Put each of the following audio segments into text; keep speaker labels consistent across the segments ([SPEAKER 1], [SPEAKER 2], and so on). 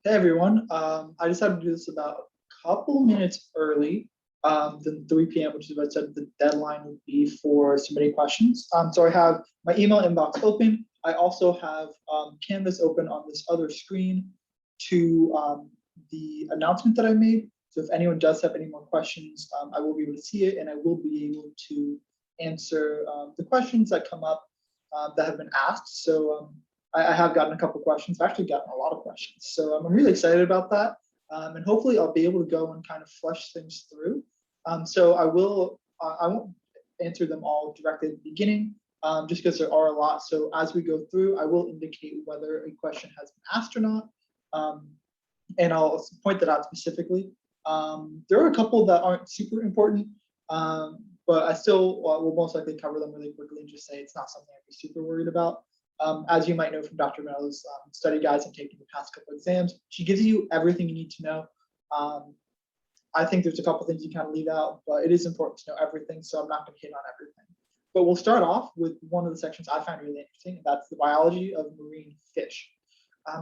[SPEAKER 1] Hey everyone, I decided to do this about a couple minutes early than 3 p.m., which is what I said the deadline would be for submitting questions. So I have my email inbox open. I also have Canvas open on this other screen to the announcement that I made. So if anyone does have any more questions, I will be able to see it and I will be able to answer the questions that come up that have been asked. So I have gotten a couple questions. I've actually gotten a lot of questions. So I'm really excited about that. And hopefully I'll be able to go and kind of flush things through. So I won't answer them all directly at the beginning, just because there are a lot. So as we go through, I will indicate whether a question has been asked or not. And I'll point that out specifically. There are a couple that aren't super important, but I still will most likely cover them really quickly and just say it's not something I'd be super worried about. As you might know from Dr. Meadows' study guides and taking the past couple exams, she gives you everything you need to know. I think there's a couple things you kind of leave out, but it is important to know everything, so I'm not going to hit on everything. But we'll start off with one of the sections I find really interesting, and that's the biology of marine fish.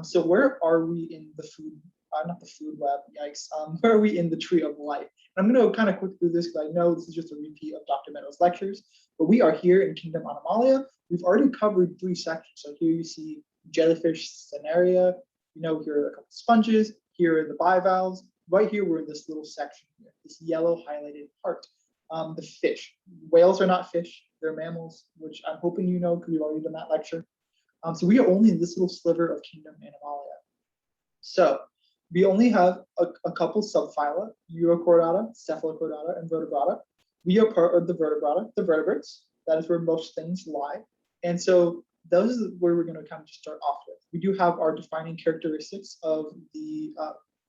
[SPEAKER 1] So where are we in the food, not the food web, yikes, where are we in the tree of life? And I'm going to kind of quick through this because I know this is just a repeat of Dr. Meadows' lectures, but we are here in Kingdom Animalia. We've already covered 3 sections. So here you see jellyfish scenario, here are a couple sponges, here are the bivalves. Right here, we're in this little section here, this yellow highlighted part. The fish. Whales are not fish, they're mammals, which I'm hoping you know because we've already done that lecture. So we are only in this little sliver of Kingdom Animalia. So we only have a couple subphyla, Urochordata, Cephalochordata, and Vertebrata. We are part of the Vertebrata, the vertebrates. That is where most things lie. And so those are where we're going to kind of just start off with. We do have our defining characteristics of the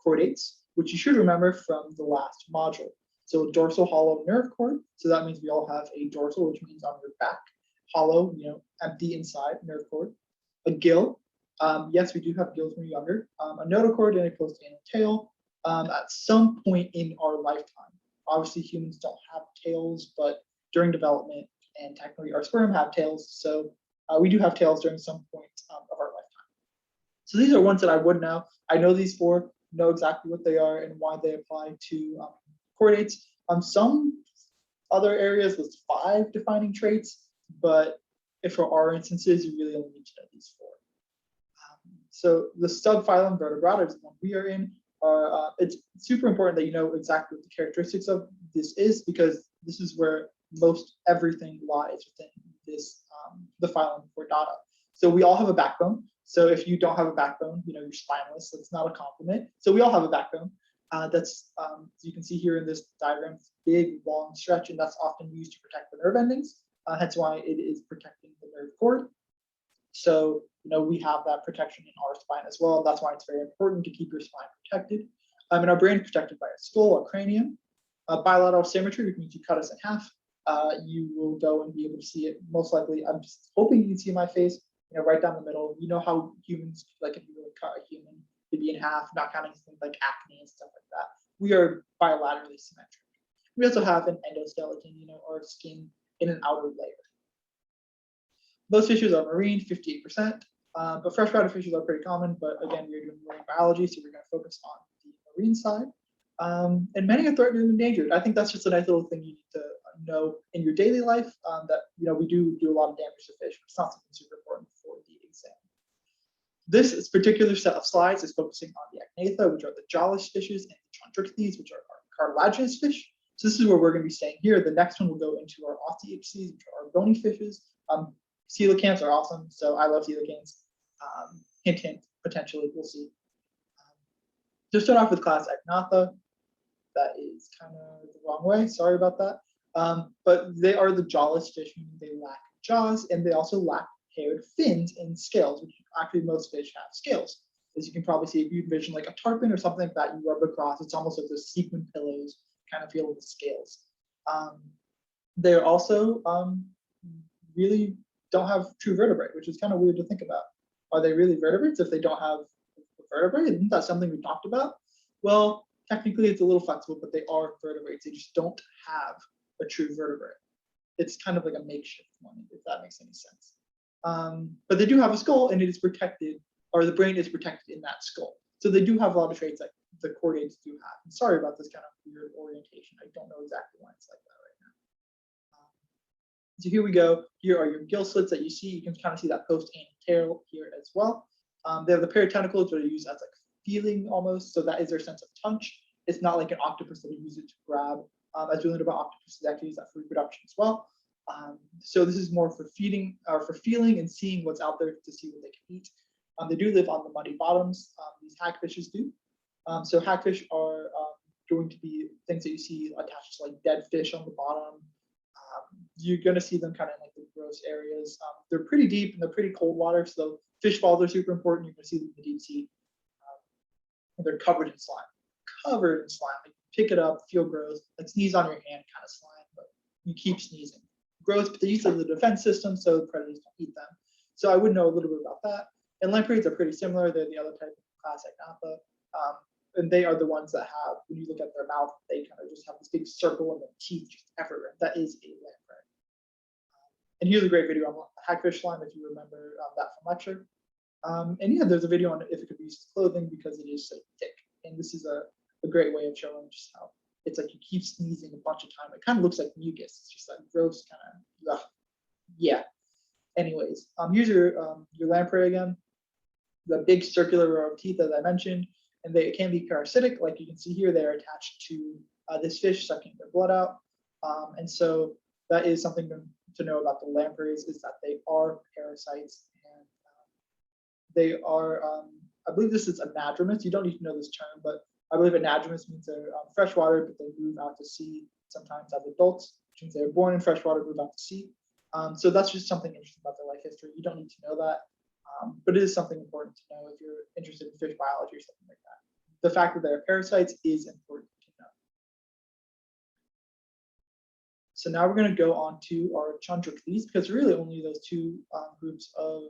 [SPEAKER 1] chordates, which you should remember from the last module. So dorsal hollow nerve cord. So that means we all have a dorsal, which means on your back, hollow, empty inside nerve cord. A gill. Yes, we do have gills when we're younger. A notochord and a closed anal tail at some point in our lifetime. Obviously, humans don't have tails, but during development, and technically our sperm have tails, so we do have tails during some point of our lifetime. So these are ones that I would know. I know these 4, know exactly what they are and why they apply to chordates. Some other areas with 5 defining traits, but if for our instances, you really only need to know these 4. So the subphylum Vertebrata is the one we are in. It's super important that you know exactly what the characteristics of this is, because this is where most everything lies within this the phylum Chordata. So we all have a backbone. So if you don't have a backbone, you're spineless. So it's not a compliment. So we all have a backbone. That's you can see here in this diagram, big long stretch, and that's often used to protect the nerve endings. Hence why it is protecting the nerve cord. So we have that protection in our spine as well. That's why it's very important to keep your spine protected. And our brain is protected by a skull, a cranium, bilateral symmetry, which means you cut us in half. You will go and be able to see it. Most likely, I'm just hoping you can see my face, right down the middle. You know how humans, like if you were to cut a human, it'd be in half, not counting things like acne and stuff like that. We are bilaterally symmetric. We also have an endoskeleton, our skin in an outer layer. Most fishes are marine, 58%, but freshwater fishes are pretty common. But again, we're doing marine biology, so we're going to focus on the marine side. And many are threatened and endangered. I think that's just a nice little thing you need to know in your daily life, that we do a lot of damage to fish, but it's not something super important for the exam. This particular set of slides is focusing on the Achnatha, which are the jawless fishes, and the Chondrichthyes, which are our cartilaginous fish. So this is where we're going to be staying here. The next one will go into our Osteichthyes, which are our bony fishes. Coelacanths are awesome, so I love coelacanths. Hint, hint, potentially, we'll see. To start off with class Achnatha, that is kind of the wrong way, sorry about that. But they are the jawless fish, meaning they lack jaws, and they also lack haired fins and scales, which actually most fish have scales. As you can probably see, if you envision like a tarpon or something like that, you rub across, it's almost like those sequin pillows kind of feel with the scales. They're also really don't have true vertebrae, which is kind of weird to think about. Are they really vertebrates if they don't have vertebrae? Isn't that something we talked about? Well, technically it's a little flexible, but they are vertebrates. They just don't have a true vertebrae. It's kind of like a makeshift one, if that makes any sense. But they do have a skull, and it is protected, or the brain is protected in that skull. So they do have a lot of traits that the chordates do have. And sorry about this kind of weird orientation. I don't know exactly why it's like that right now. So here we go. Here are your gill slits that you see. You can kind of see that post and tail here as well. They have the paratentacles that are used as like feeling almost. So that is their sense of touch. It's not like an octopus that we use it to grab. As we learned about octopuses, they actually use that for reproduction as well. So this is more for feeding or for feeling and seeing what's out there to see what they can eat. They do live on the muddy bottoms. These hagfishes do. So hagfish are going to be things that you see attached to like dead fish on the bottom. You're going to see them kind of in like the gross areas. They're pretty deep and they're pretty cold water, so fish falls are super important. You're going to see them in the deep sea. And they're covered in slime. Covered in slime. Like pick it up, feel gross, like sneeze on your hand kind of slime, but you keep sneezing. Gross, but they use the defense system, so predators don't eat them. So I would know a little bit about that. And lampreys are pretty similar. They're the other type of class Agnatha. And they are the ones that have, when you look at their mouth, they kind of just have this big circle and their teeth just everywhere. That is a lamprey. And here's a great video on hagfish slime, if you remember that from lecture. And yeah, there's a video on if it could be used as clothing because it is so thick. And this is a great way of showing just how it's like you keep sneezing a bunch of time. It kind of looks like mucus. It's just like gross kind of, yeah. Anyways, here's your lamprey again. The big circular row of teeth, as I mentioned, and they can be parasitic. Like you can see here, they're attached to this fish sucking their blood out. And so that is something to know about the lampreys is that they are parasites. And they are, I believe this is anadromous. You don't need to know this term, but I believe anadromous means they're freshwater, but they move out to sea sometimes as adults, which means they're born in freshwater, move out to sea. So that's just something interesting about their life history. You don't need to know that. But it is something important to know if you're interested in fish biology or something like that. The fact that they're parasites is important to know. So now we're going to go on to our chondrichthyes, because really only those two groups of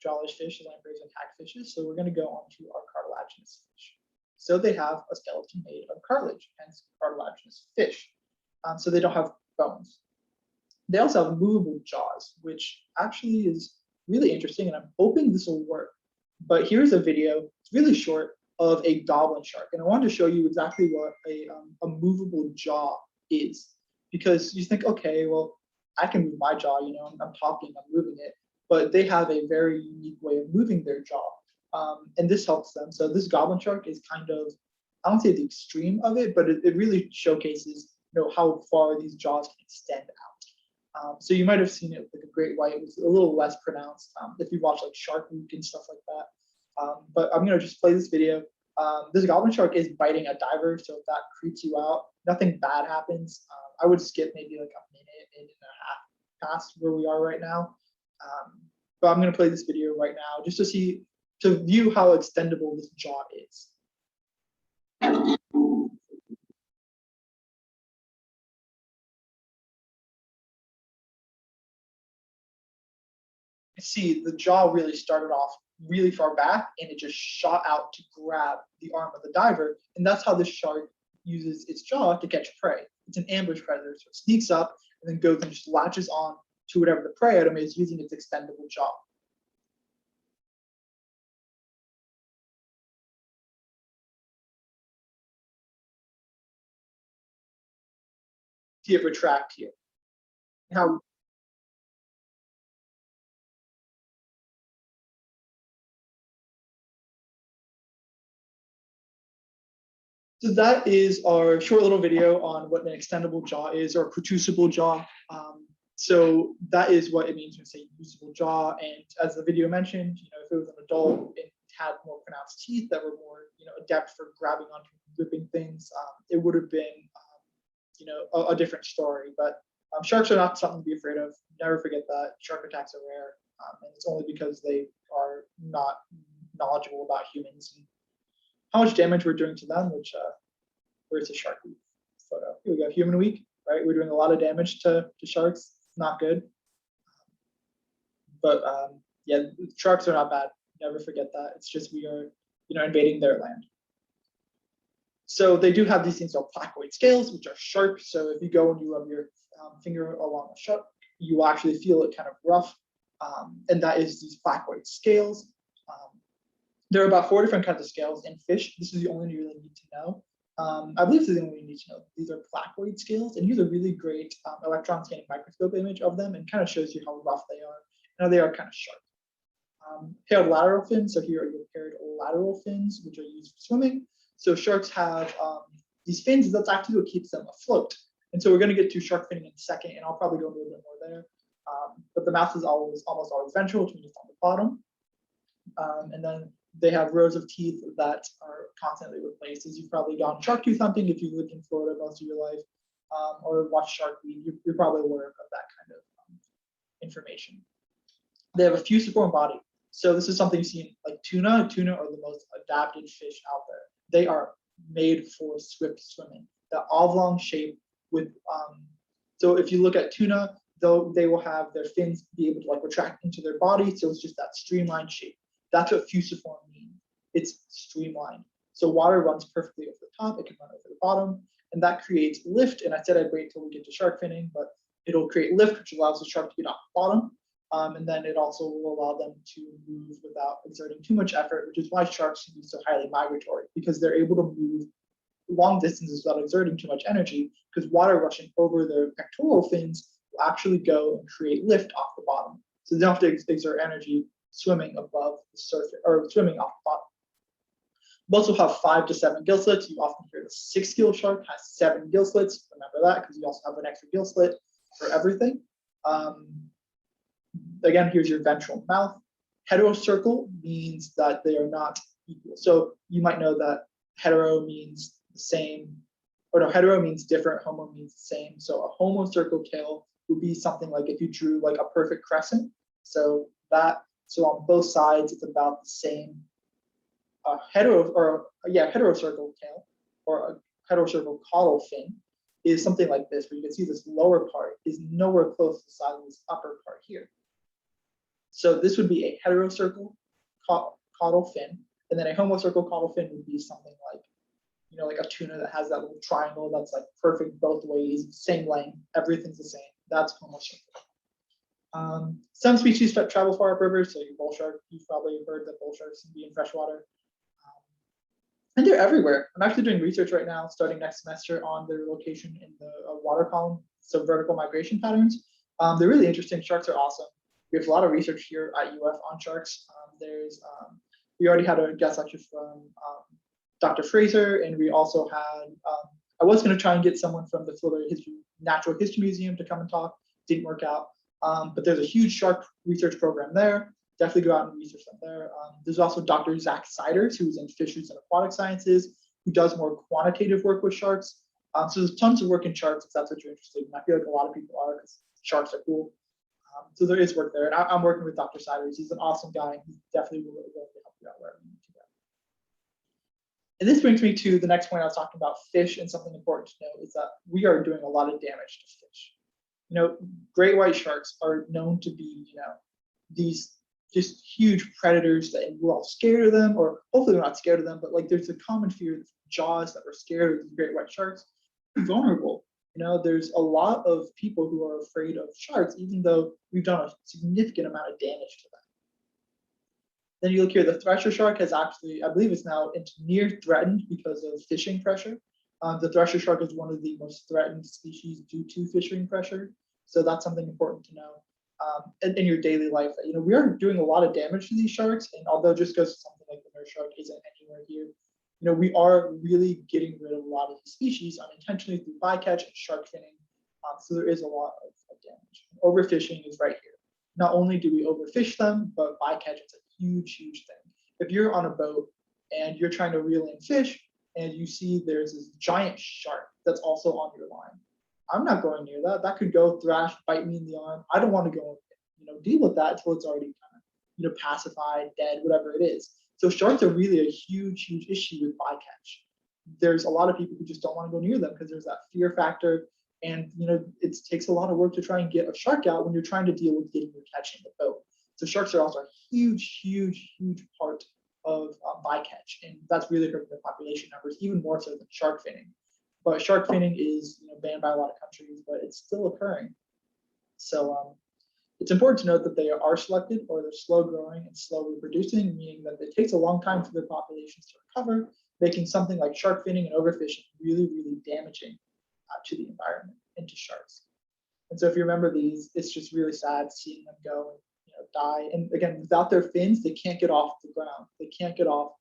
[SPEAKER 1] jawless fish, lampreys and hagfishes. So we're going to go on to our cartilaginous fish. So they have a skeleton made of cartilage, hence cartilaginous fish. So they don't have bones. They also have movable jaws, which actually is really interesting, and I'm hoping this will work. But here's a video, it's really short, of a goblin shark. And I wanted to show you exactly what a movable jaw is. Because you think, okay, well, I can move my jaw, you know, I'm talking, I'm moving it. But they have a very unique way of moving their jaw. And this helps them. So this goblin shark is kind of, I don't say the extreme of it, but it really showcases, you know, how far these jaws can extend out. So you might have seen it with a great white. It was a little less pronounced if you watch like Shark Week and stuff like that. But I'm gonna just play this video. This goblin shark is biting a diver, so if that creeps you out, nothing bad happens. I would skip maybe like a minute and a half past where we are right now. But I'm gonna play this video right now just to view how extendable this jaw is. See, the jaw really started off really far back and it just shot out to grab the arm of the diver. And that's how this shark uses its jaw to catch prey. It's an ambush predator, so it sneaks up and then goes and just latches on to whatever the prey item is using its extendable jaw. See it retract here. How So that is our short little video on what an extendable jaw is, or protrusible jaw. So that is what it means when we say usable jaw. And as the video mentioned, you know, if it was an adult, it had more pronounced teeth that were more, you know, adept for grabbing onto gripping things. It would have been, you know, a different story. But sharks are not something to be afraid of. Never forget that shark attacks are rare, and it's only because they are not knowledgeable about humans and how much damage we're doing to them, which where's the shark week photo? Here we go, human week, right? We're doing a lot of damage to sharks. Not good. But yeah, sharks are not bad. Never forget that. It's just we are, you know, invading their land. So they do have these things called placoid scales, which are sharp. So if you go and you rub your finger along a shark, you will actually feel it kind of rough. And that is these placoid scales. There are about 4 different kinds of scales in fish. This is the only one you really need to know. I believe this is the only one you need to know. These are placoid scales, and here's a really great electron scanning microscope image of them, and kind of shows you how rough they are. Now they are kind of sharp. Paired lateral fins. So here are your paired lateral fins, which are used for swimming. So sharks have these fins. That's actually what keeps them afloat. And so we're going to get to shark finning in a second, and I'll probably go a little bit more there. But the mouth is almost always ventral, which means it's on the bottom. And then they have rows of teeth that are constantly replaced. As you've probably gone shark tooth hunting if you lived in Florida most of your life, or watched Shark Week, you're probably aware of that kind of information. They have a fusiform body. So this is something you see in like tuna. Tuna are the most adapted fish out there. They are made for swift swimming. The oblong shape with so if you look at tuna, though they will have their fins be able to like retract into their body. So it's just that streamlined shape. That's what fusiform means. It's streamlined. So water runs perfectly over the top. It can run over the bottom, and that creates lift. And I said I'd wait till we get to shark finning, but it'll create lift, which allows the shark to get off the bottom. And then it also will allow them to move without exerting too much effort, which is why sharks can be so highly migratory, because they're able to move long distances without exerting too much energy, because water rushing over their pectoral fins will actually go and create lift off the bottom. So they don't have to exert energy swimming above the surface or swimming off the bottom. We also have 5 to 7 gill slits. You often hear the 6-gill shark has 7 gill slits. Remember that, because you also have an extra gill slit for everything. Again, here's your ventral mouth. Heterocircle means that they are not equal. So you might know that hetero means the same, or no, hetero means different, homo means the same. So a homocircle tail would be something like if you drew like a perfect crescent. So on both sides, it's about the same. Heterocircle tail, or a heterocircle caudal fin, is something like this, where you can see this lower part is nowhere close to the size of this upper part here. So this would be a heterocircle caudal fin, and then a homocircle caudal fin would be something like, like a tuna that has that little triangle that's like perfect both ways, same length, everything's the same. That's homocircle. Some species travel far up rivers, so your bull shark, you've probably heard that bull sharks can be in freshwater. And they're everywhere. I'm actually doing research right now, starting next semester, on their location in the water column, so vertical migration patterns. They're really interesting. Sharks are awesome. We have a lot of research here at UF on sharks. We already had a guest lecture from Dr. Fraser, and we also had, I was going to try and get someone from the Florida Natural History Museum to come and talk. Didn't work out. But there's a huge shark research program there. Definitely go out and research them there. There's also Dr. Zach Siders, who's in fisheries and aquatic sciences, who does more quantitative work with sharks. So there's tons of work in sharks if that's what you're interested in. I feel like a lot of people are, because sharks are cool. So there is work there. And I'm working with Dr. Siders. He's an awesome guy. And he's definitely willing to help you out wherever you need to go. And this brings me to the next point I was talking about, fish, and something important to know is that we are doing a lot of damage to fish. Great white sharks are known to be, these just huge predators that we're all scared of them, or hopefully we're not scared of them, but like there's a common fear, jaws, that we're scared of these great white sharks. They're vulnerable. There's a lot of people who are afraid of sharks, even though we've done a significant amount of damage to them. Then you look here, the thresher shark has actually, I believe it's now near threatened because of fishing pressure. The thresher shark is one of the most threatened species due to fishing pressure. So that's something important to know in your daily life. That, we are doing a lot of damage to these sharks, and although just because something like the nurse shark isn't anywhere here, we are really getting rid of a lot of these species unintentionally through bycatch and shark finning. So there is a lot of damage. Overfishing is right here. Not only do we overfish them, but bycatch is a huge, huge thing. If you're on a boat and you're trying to reel in fish, and you see there's this giant shark that's also on your line, I'm not going near that. That could go thrash, bite me in the arm. I don't want to go, deal with that until it's already kind of, pacified, dead, whatever it is. So sharks are really a huge, huge issue with bycatch. There's a lot of people who just don't want to go near them because there's that fear factor, and it takes a lot of work to try and get a shark out when you're trying to deal with getting your catch in the boat. So sharks are also a huge, huge, huge part of bycatch, and that's really hurting the population numbers even more so than shark finning. But shark finning is banned by a lot of countries, but it's still occurring. So It's important to note that they are selected or they're slow growing and slow reproducing, meaning that it takes a long time for their populations to recover, making something like shark finning and overfishing really, really damaging to the environment and to sharks. And so if you remember these, it's just really sad seeing them go and die. And again, without their fins, they can't get off the ground. They can't get off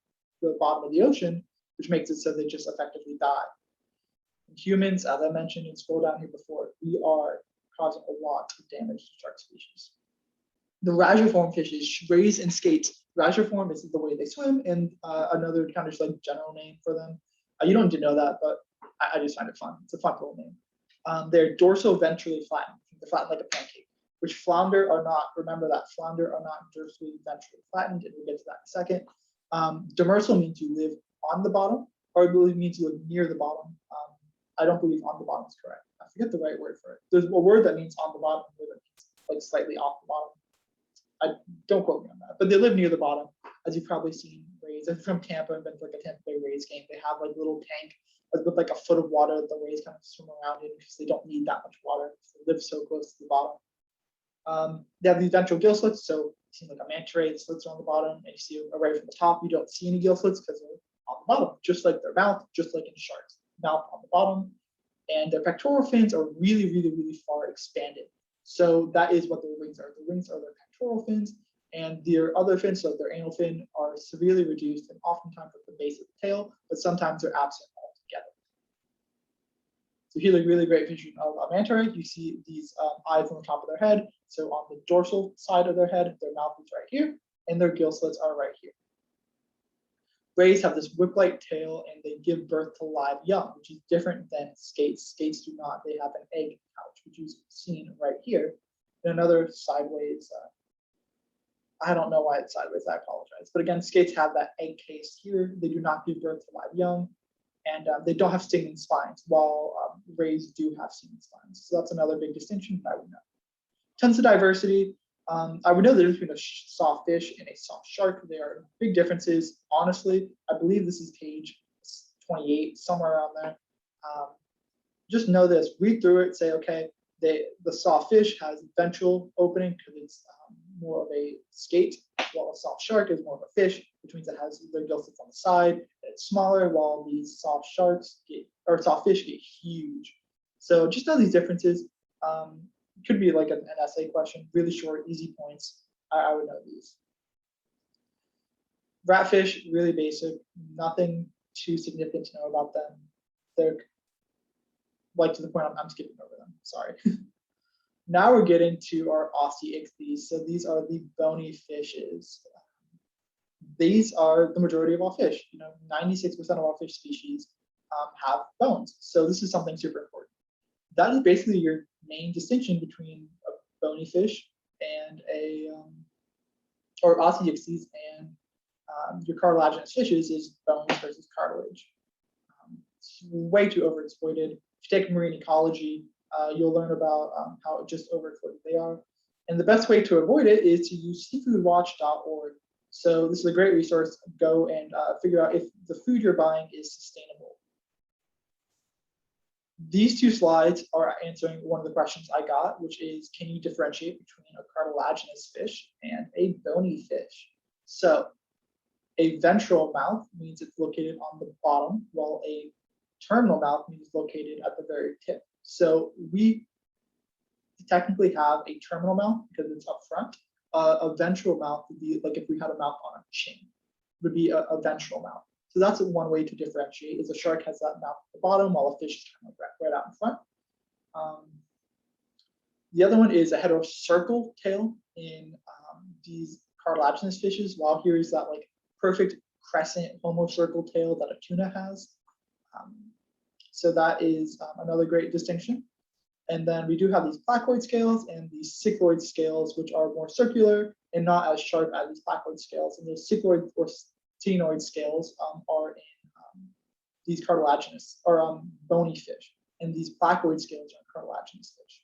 [SPEAKER 1] the bottom of the ocean, which makes it so they just effectively die. And humans, as I mentioned and scroll down here before, we are causing a lot of damage to shark species. The radiform fishes, rays and skates. Radiform is the way they swim, and another kind of just like general name for them. You don't need to know that, but I just find it fun. It's a fun little name. They're dorsal-ventrally flattened. They're flattened like a pancake, which flounder are not. Remember that flounder are not dorsally-ventrally flattened, and we'll get to that in a second. Demersal means you live on the bottom, or I believe means you live near the bottom. I don't believe on the bottom is correct. I forget the right word for it. There's a word that means on the bottom, that means like slightly off the bottom. I don't quote me on that, but they live near the bottom, as you've probably seen rays. I'm from Tampa and been to like a Tampa Bay Rays game. They have like a little tank with like a foot of water that the rays kind of swim around in because they don't need that much water. They live so close to the bottom. They have these ventral gill slits, so you see like a manta ray, the slits are on the bottom, and you see a ray from the top. You don't see any gill slits because they're on the bottom, just like their mouth, just like in sharks. Mouth on the bottom, and their pectoral fins are really, really, really far expanded. So that is what their wings are. The wings are their pectoral fins, and their other fins, so their anal fin, are severely reduced and oftentimes at the base of the tail, but sometimes they're absent altogether. So here's a really great picture of a manta ray. You see these eyes on the top of their head. So on the dorsal side of their head, their mouth is right here, and their gill slits are right here. Rays have this whip-like tail, and they give birth to live young, which is different than skates. Skates do not. They have an egg pouch, which you've seen right here. And another sideways, I don't know why it's sideways, I apologize. But again, skates have that egg case here. They do not give birth to live young, and they don't have stinging spines, while rays do have stinging spines. So that's another big distinction that I would know. Tons of diversity. I would know the difference between a soft fish and a soft shark. There are big differences. Honestly, I believe this is page 28, somewhere around there. Just know this, read through it, say, okay, the soft fish has ventral opening because it's more of a skate, while a soft shark is more of a fish, which means it has their gill slits on the side, and it's smaller, while these soft soft fish get huge. So just know these differences. Could be like an essay question, really short, easy points. I would know these. Ratfish, really basic, nothing too significant to know about them. They're like to the point I'm skipping over them, sorry. Now we're getting to our osteichthyes. So these are the bony fishes. These are the majority of all fish. 96% of all fish species have bones. So this is something super important. That is basically your main distinction between a bony fish and or osteichthyes and your cartilaginous fishes is bones versus cartilage. It's way too overexploited. If you take marine ecology, you'll learn about how just overexploited they are. And the best way to avoid it is to use seafoodwatch.org. So this is a great resource. Go and figure out if the food you're buying is sustainable. These two slides are answering one of the questions I got, which is, can you differentiate between a cartilaginous fish and a bony fish? So a ventral mouth means it's located on the bottom, while a terminal mouth means it's located at the very tip. So we technically have a terminal mouth because it's up front. A ventral mouth would be like if we had a mouth on a chin, would be a ventral mouth. So that's one way to differentiate, is a shark has that mouth at the bottom while a fish is kind of right out in front. The other one is a heterocircle tail in these cartilaginous fishes, while here is that like perfect crescent homocircle tail that a tuna has. So that is another great distinction. And then we do have these placoid scales and these cycloid scales, which are more circular and not as sharp as these placoid scales. And those cycloid or ctenoid scales are in these cartilaginous or bony fish, and these placoid scales are in cartilaginous fish.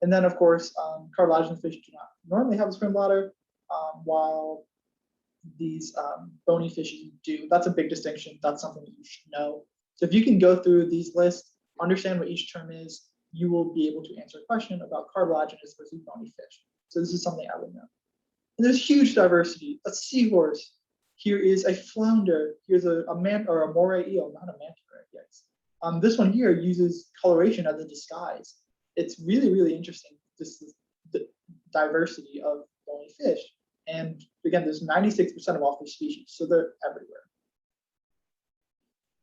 [SPEAKER 1] And then, of course, cartilaginous fish do not normally have a swim bladder, while these bony fishes do. That's a big distinction. That's something that you should know. So if you can go through these lists, understand what each term is, you will be able to answer a question about cartilaginous versus bony fish. So this is something I would know. And there's huge diversity. A seahorse. Here is a flounder. Here's a or a moray eel, not a manta ray. Yes. This one here uses coloration as a disguise. It's really, really interesting. This is the diversity of bony fish. And again, there's 96% of all fish species, so they're everywhere.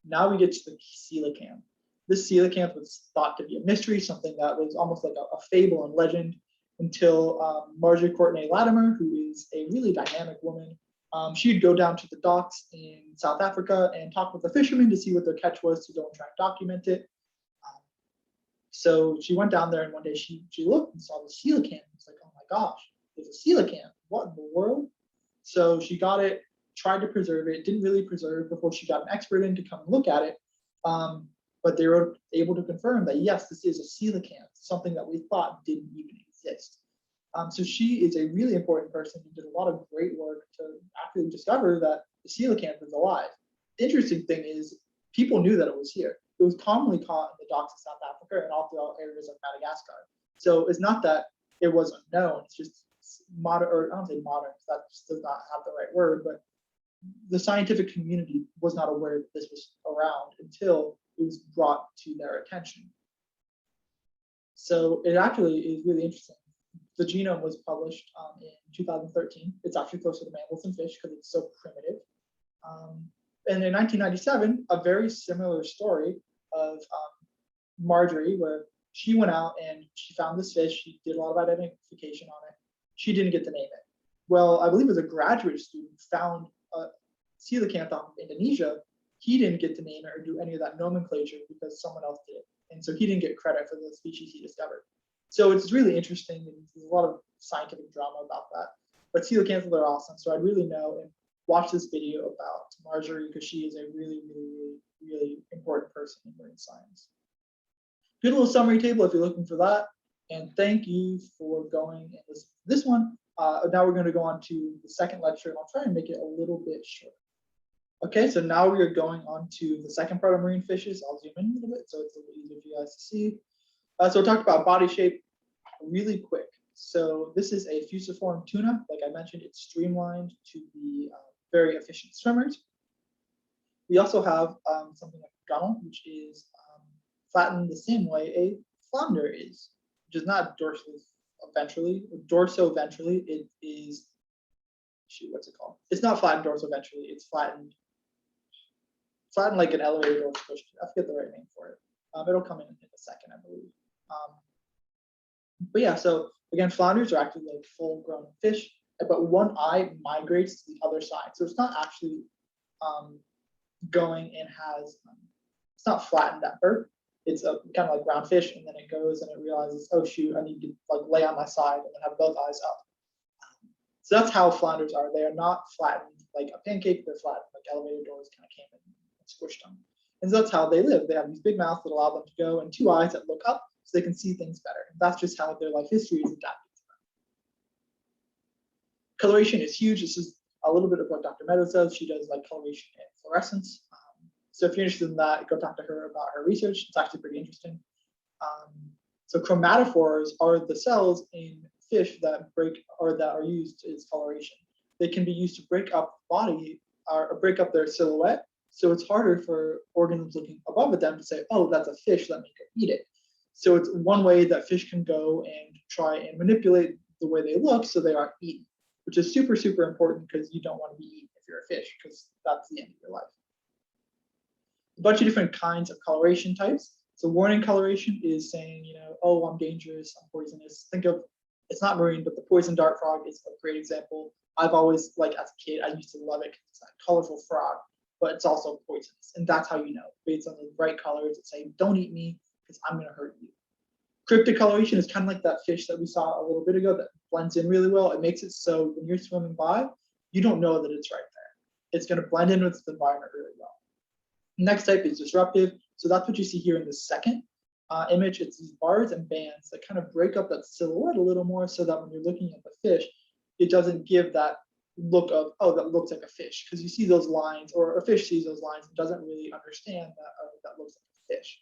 [SPEAKER 1] Now we get to the coelacanth. This coelacanth was thought to be a mystery, something that was almost like a fable and legend, until Marjorie Courtney Latimer, who is a really dynamic woman, she'd go down to the docks in South Africa and talk with the fishermen to see what their catch was to go and try and document it. So she went down there, and one day she looked and saw the coelacanth. It's like, oh my gosh, there's a coelacanth. What in the world? So she got it, tried to preserve it, didn't really preserve before she got an expert in to come look at it. But they were able to confirm that, yes, this is a coelacanth, something that we thought didn't even exist. So she is a really important person who did a lot of great work to actually discover that the coelacanth is alive. The interesting thing is people knew that it was here. It was commonly caught in the docks of South Africa and all throughout areas of Madagascar. So it's not that it was unknown, it's just modern, or I don't say modern, because that just does not have the right word, but the scientific community was not aware that this was around until it was brought to their attention. So it actually is really interesting. The genome was published in 2013. It's actually closer to mammals and fish because it's so primitive. And in 1997, a very similar story of Marjorie, where she went out and she found this fish. She did a lot of identification on it. She didn't get to name it. Well, I believe it was a graduate student found a coelacanth off of Indonesia. He didn't get to name it or do any of that nomenclature because someone else did. And so he didn't get credit for the species he discovered. So it's really interesting. There's a lot of scientific drama about that. But coelacanths are awesome. So I'd really know and watch this video about Marjorie because she is a really, really, really, really important person in marine science. Good little summary table if you're looking for that. And thank you for going and listening to this one. Now we're going to go on to the second lecture, and I'll try and make it a little bit shorter. Okay, so now we are going on to the second part of marine fishes. I'll zoom in a little bit so it's a little easier for you guys to see. So we talked about body shape really quick. So this is a fusiform tuna. Like I mentioned, it's streamlined to be very efficient swimmers. We also have something like gunnel, which is flattened the same way a flounder is, which is not dorsoventrally. It is, shoot, what's it called? It's not flattened dorsoventrally. It's flattened like an elevator door pushed. I forget the right name for it. It'll come in a second, I believe. But yeah, so again, flounders are actually like full-grown fish, but one eye migrates to the other side. So it's not actually going and has, it's not flattened at birth. It's a kind of like round fish, and then it goes and it realizes, oh shoot, I need to like lay on my side and then have both eyes up. So that's how flounders are. They are not flattened like a pancake. They're flattened like elevator doors kind of came in and squished them. And so that's how they live. They have these big mouths that allow them to go, and two eyes that look up so they can see things better. And that's just how their life history is adapted to them. Coloration is huge. This is a little bit of what Dr. Meadows does. She does like coloration and fluorescence. So if you're interested in that, go talk to her about her research. It's actually pretty interesting. So chromatophores are the cells in fish that break or that are used as coloration. They can be used to break up body or break up their silhouette. So it's harder for organisms looking above at them to say, oh, that's a fish, let me go eat it. So it's one way that fish can go and try and manipulate the way they look so they aren't eaten, which is super, super important because you don't want to be eaten if you're a fish because that's the end of your life. A bunch of different kinds of coloration types. So warning coloration is saying, you know, oh, I'm dangerous, I'm poisonous. Think of, it's not marine, but the poison dart frog is a great example. I've always, like as a kid, I used to love it because it's that colorful frog, but it's also poisonous. And that's how you know, based on the bright colors that say, don't eat me because I'm going to hurt you. Cryptic coloration is kind of like that fish that we saw a little bit ago that blends in really well. It makes it so when you're swimming by, you don't know that it's right there. It's going to blend in with the environment really well. Next type is disruptive. So that's what you see here in the second image. It's these bars and bands that kind of break up that silhouette a little more so that when you're looking at the fish, it doesn't give that look of, oh, that looks like a fish, because you see those lines, or a fish sees those lines and doesn't really understand that, that looks like a fish.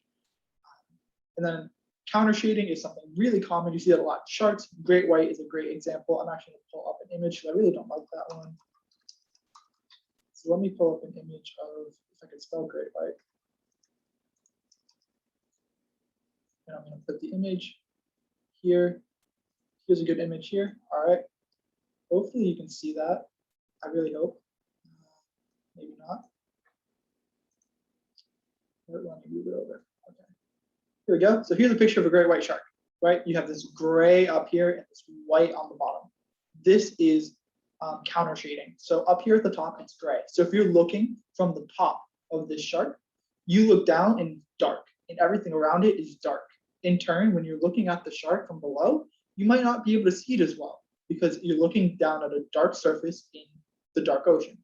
[SPEAKER 1] And then Counter shading is something really common. You see that a lot in sharks. Great white is a great example. I'm actually going to pull up an image because I really don't like that one. So let me pull up an image of, if I could spell great white. And I'm going to put the image here. Here's a good image here. All right. Hopefully you can see that. I really hope. Maybe not. Let me move it over. Okay. Here we go. So here's a picture of a great white shark, right? You have this gray up here and this white on the bottom. This is counter shading. So up here at the top, it's gray. So if you're looking from the top of this shark, you look down and it's dark, and everything around it is dark. In turn, when you're looking at the shark from below, you might not be able to see it as well because you're looking down at a dark surface in the dark ocean.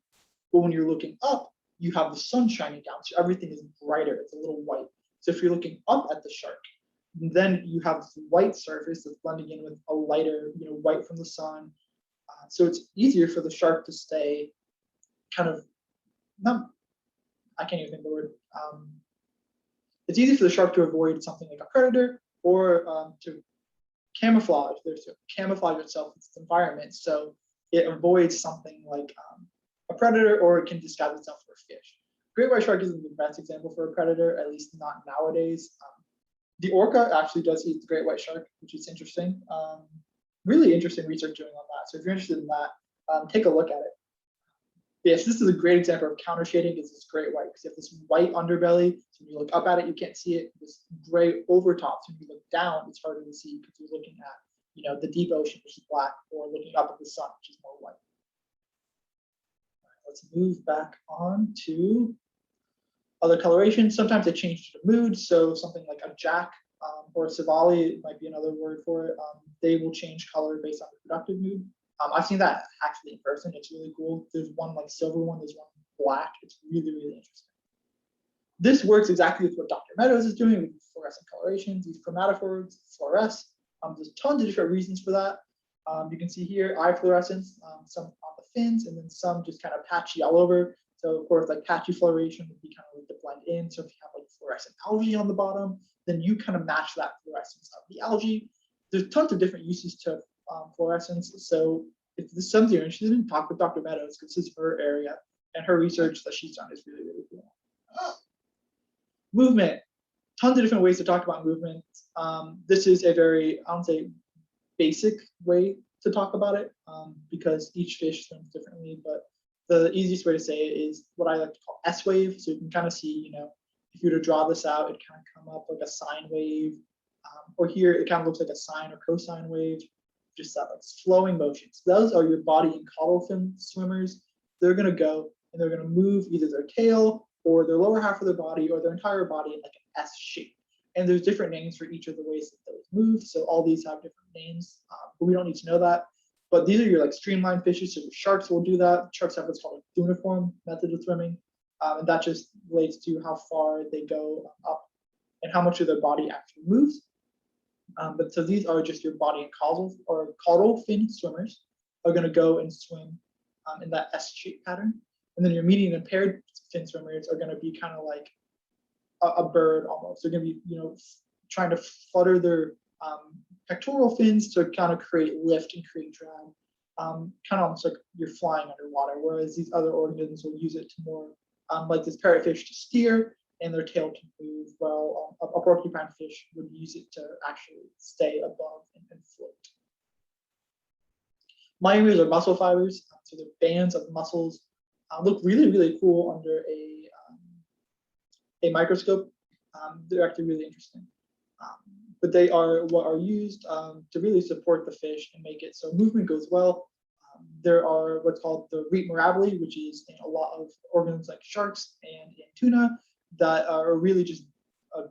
[SPEAKER 1] But when you're looking up, you have the sun shining down, so everything is brighter. It's a little white. So if you're looking up at the shark, then you have this white surface that's blending in with a lighter, white from the sun. So it's easier for the shark to stay kind of, I can't even think of the word. It's easy for the shark to avoid something like a predator or to camouflage. There's to camouflage itself in its environment, so it avoids something like a predator, or it can disguise itself for a fish. Great white shark isn't the best example for a predator, at least not nowadays. The orca actually does eat the great white shark, which is interesting. Really interesting research doing on that. So if you're interested in that, take a look at it. Yes, this is a great example of counter shading. Is this great white, because you have this white underbelly. So when you look up at it, you can't see it. This gray over top. So when you look down, it's harder to see because you're looking at the deep ocean, which is black, or looking up at the sun, which is more white. All right, let's move back on to other coloration. Sometimes they change the mood. So something like a jack or a Savali might be another word for it. They will change color based on the productive mood. I've seen that actually in person. It's really cool. There's one like silver one. There's one black. It's really, really interesting. This works exactly with what Dr. Meadows is doing with fluorescent colorations. These chromatophores fluoresce. There's tons of different reasons for that. You can see here eye fluorescence, some on the fins, and then some just kind of patchy all over. So of course, like patchy fluoration would be kind of like to blend in. So if you have like fluorescent algae on the bottom, then you kind of match that fluorescence of the algae. There's tons of different uses to fluorescence. So if this is something you're interested in, talk with Dr. Meadows, because this is her area, and her research that she's done is really, really cool. Movement. Tons of different ways to talk about movement. This is a very, I don't say basic way to talk about it, because each fish swims differently, but the easiest way to say it is what I like to call S wave. So you can kind of see, if you were to draw this out, it kind of come up like a sine wave, or here it kind of looks like a sine or cosine wave, just that like flowing motions. Those are your body and caudal fin swimmers. They're going to go and they're going to move either their tail or their lower half of their body or their entire body in like an S shape. And there's different names for each of the ways that those move. So all these have different names, but we don't need to know that. But these are your like streamlined fishes. So your sharks will do that. Sharks have what's called a uniform method of swimming. And that just relates to how far they go up and how much of their body actually moves. But so these are just your body and caudal fin swimmers are going to go and swim in that S-shape pattern. And then your median and paired fin swimmers are going to be kind of like a bird almost. They're going to be, trying to flutter their pectoral fins to kind of create lift and create drag, kind of almost like you're flying underwater, whereas these other organisms will use it to more, like this parrotfish, to steer, and their tail to move, while a porcupine fish would use it to actually stay above and float. Myomeres are muscle fibers, so they're bands of muscles. Look really, really cool under a microscope. They're actually really interesting. But they are what are used to really support the fish and make it so movement goes well. There are what's called the rete mirabile, which is in a lot of organisms like sharks and in tuna, that are really just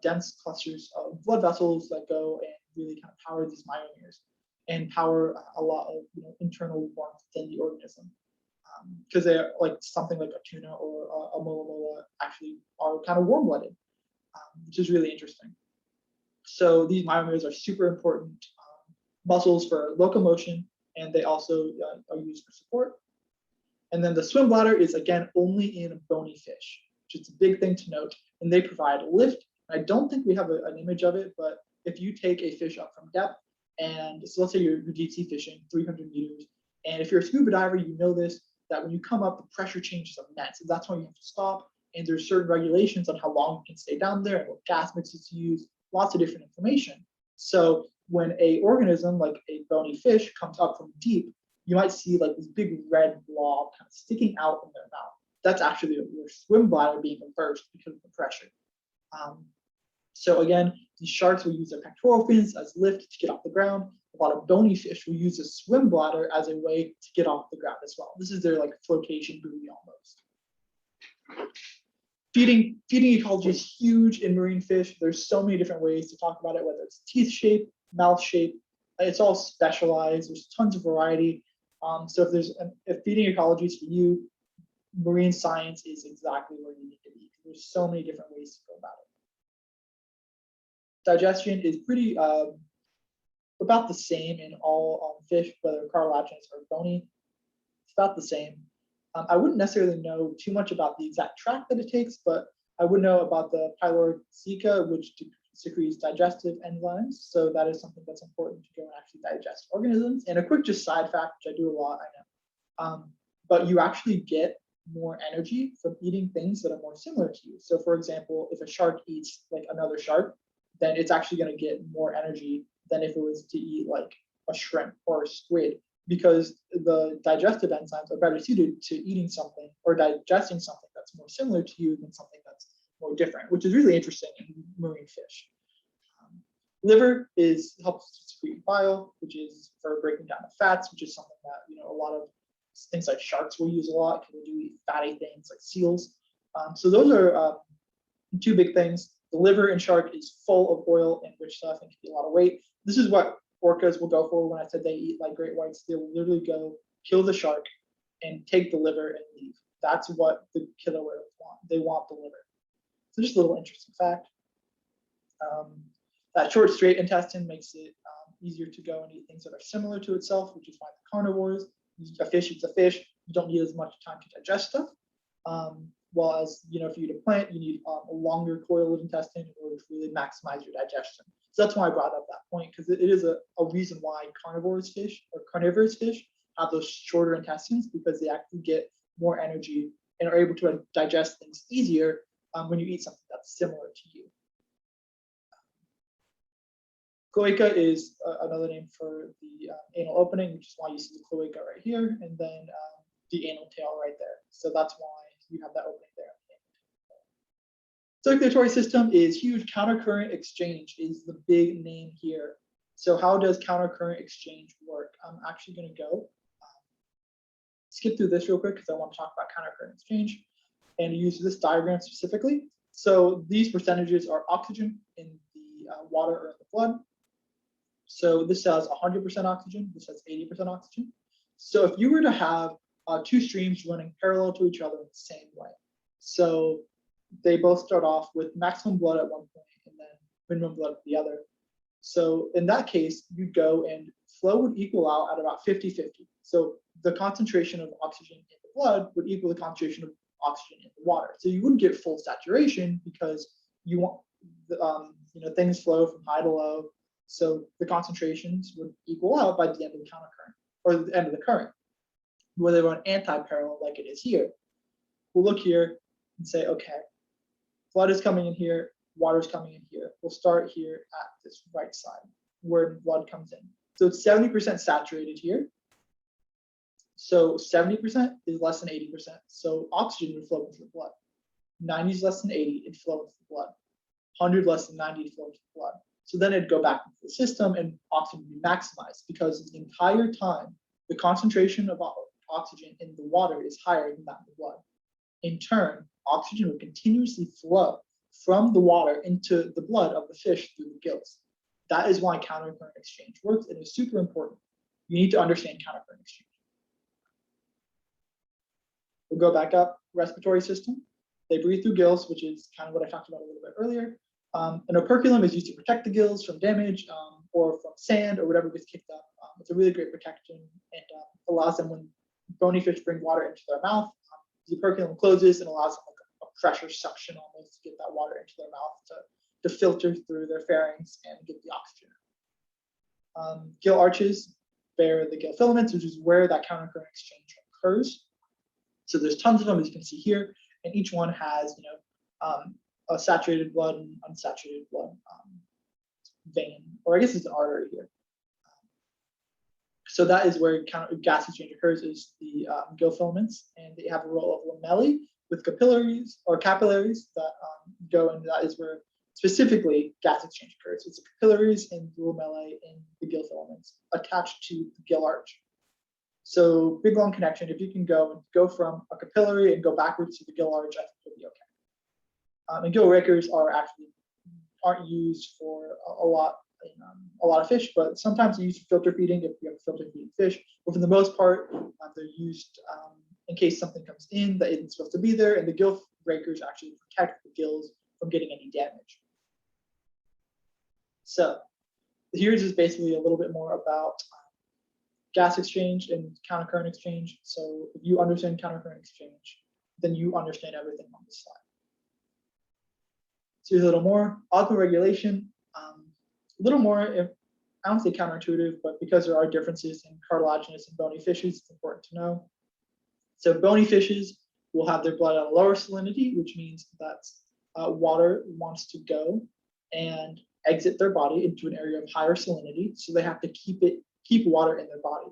[SPEAKER 1] dense clusters of blood vessels that go and really kind of power these myomeres and power a lot of internal warmth within the organism. Because they are like something like a tuna or a mola mola actually are kind of warm-blooded, which is really interesting. So these myomeres are super important muscles for locomotion, and they also are used for support. And then the swim bladder is, again, only in bony fish, which is a big thing to note, and they provide lift. I don't think we have an image of it, but if you take a fish up from depth, and so let's say you're deep sea fishing 300 meters, and if you're a scuba diver, you know this, that when you come up, the pressure changes immense, and that's why you have to stop. And there's certain regulations on how long you can stay down there and what gas mixes to use, lots of different information. So when a organism like a bony fish comes up from deep, you might see like this big red blob kind of sticking out in their mouth. That's actually your swim bladder being burst because of the pressure. So again, these sharks will use their pectoral fins as lift to get off the ground. A lot of bony fish will use a swim bladder as a way to get off the ground as well. This is their like flotation buoy almost. Feeding ecology is huge in marine fish. There's so many different ways to talk about it, whether it's teeth shape, mouth shape. It's all specialized. There's tons of variety. So if feeding ecology is for you, marine science is exactly where you need to be. There's so many different ways to go about it. Digestion is pretty about the same in all fish, whether cartilaginous or bony. It's about the same. I wouldn't necessarily know too much about the exact track that it takes, but I would know about the pyloric ceca, which secretes digestive enzymes. So that is something that's important to go and actually digest organisms. And a quick just side fact, which I do a lot, I know. But you actually get more energy from eating things that are more similar to you. So for example, if a shark eats like another shark, then it's actually going to get more energy than if it was to eat like a shrimp or a squid, because the digestive enzymes are better suited to eating something or digesting something that's more similar to you than something that's more different, which is really interesting in marine fish. Liver helps secrete bile, which is for breaking down the fats, which is something that a lot of things like sharks will use a lot because they do eat fatty things like seals. So those are two big things. The liver in shark is full of oil, in which stuff and can be a lot of weight. This is what orcas will go for when I said they eat like great whites. They will literally go kill the shark and take the liver and leave. That's what the killer whales want. They want the liver. So just a little interesting fact. That short, straight intestine makes it easier to go and eat things that are similar to itself, which is why the carnivores, a fish eats a fish, you don't need as much time to digest stuff. While as if you eat a plant, you need a longer coiled intestine in order to really maximize your digestion. So that's why I brought up that point, because it is a reason why carnivorous fish have those shorter intestines, because they actually get more energy and are able to digest things easier when you eat something that's similar to you. Cloaca is another name for the anal opening, which is why you see the cloaca right here, and then the anal tail right there. So that's why you have that opening there. Circulatory system is huge. Countercurrent exchange is the big name here. So how does countercurrent exchange work? I'm actually going to go skip through this real quick because I want to talk about countercurrent exchange and use this diagram specifically. So these percentages are oxygen in the water or in the blood. So this has 100% oxygen. This has 80% oxygen. So if you were to have two streams running parallel to each other in the same way, so they both start off with maximum blood at one point and then minimum blood at the other. So in that case, you'd go and flow would equal out at about 50-50. So the concentration of oxygen in the blood would equal the concentration of oxygen in the water. So you wouldn't get full saturation because you want things flow from high to low. So the concentrations would equal out by the end of the countercurrent or the end of the current, where they run anti-parallel like it is here. We'll look here and say, okay, blood is coming in here, water is coming in here. We'll start here at this right side where blood comes in. So it's 70% saturated here. So 70% is less than 80%. So oxygen would flow into the blood. 90 is less than 80, it'd flow into the blood. 100 less than 90, it'd flow into the blood. So then it'd go back into the system and oxygen would be maximized, because the entire time, the concentration of oxygen in the water is higher than that in the blood. In turn, oxygen would continuously flow from the water into the blood of the fish through the gills. That is why countercurrent exchange works. It is super important. You need to understand countercurrent exchange. We'll go back up. Respiratory system. They breathe through gills, which is kind of what I talked about a little bit earlier. An operculum is used to protect the gills from damage or from sand or whatever gets kicked up. It's a really great protection and allows them, when bony fish bring water into their mouth, the operculum closes and allows them like a pressure suction almost to get that water into their mouth to to filter through their pharynx and get the oxygen. Gill arches bear the gill filaments, which is where that countercurrent exchange occurs. So there's tons of them, as you can see here, and each one has, a saturated blood and unsaturated blood vein, or I guess it's an artery here. So that is where gas exchange occurs, is the gill filaments, and they have a role of lamellae with capillaries that go, and that is where specifically gas exchange occurs. It's the capillaries and the lamellae in the gill filaments attached to the gill arch. So big long connection. If you can go from a capillary and go backwards to the gill arch, I think you'll be okay. And gill rakers aren't used for a lot of fish, but sometimes they're used for filter feeding if you have filter feeding fish. But for the most part, they're used in case something comes in that isn't supposed to be there, and the gill rakers actually protect the gills from getting any damage. So here's just basically a little bit more about gas exchange and countercurrent exchange. So if you understand countercurrent exchange, then you understand everything on this slide. So here's a little more osmoregulation. A little more, I don't say counterintuitive, but because there are differences in cartilaginous and bony fishes, it's important to know. So bony fishes will have their blood at a lower salinity, which means that water wants to go and exit their body into an area of higher salinity. So they have to keep water in their body.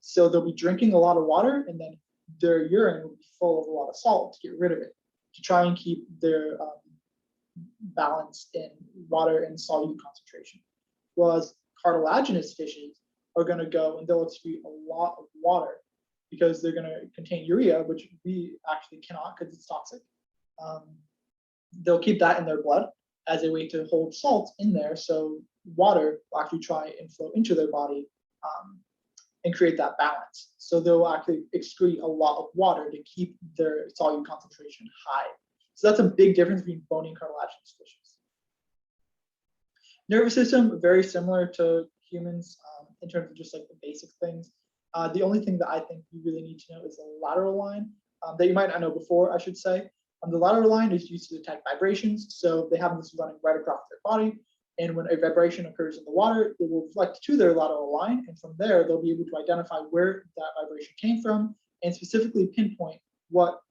[SPEAKER 1] So they'll be drinking a lot of water, and then their urine will be full of a lot of salt to get rid of it, to try and keep their balance in water and solute concentration. Whereas cartilaginous fishes are going to go and they'll excrete a lot of water because they're going to contain urea, which we actually cannot because it's toxic. They'll keep that in their blood as a way to hold salt in there, so water will actually try and flow into their body and create that balance. So they'll actually excrete a lot of water to keep their solute concentration high. So that's a big difference between bony and cartilaginous fishes. Nervous system, very similar to humans in terms of just like the basic things. The only thing that I think you really need to know is the lateral line that you might not know before, I should say. The lateral line is used to detect vibrations. So they have this running right across their body. And when a vibration occurs in the water, it will reflect to their lateral line. And from there, they'll be able to identify where that vibration came from and specifically pinpoint what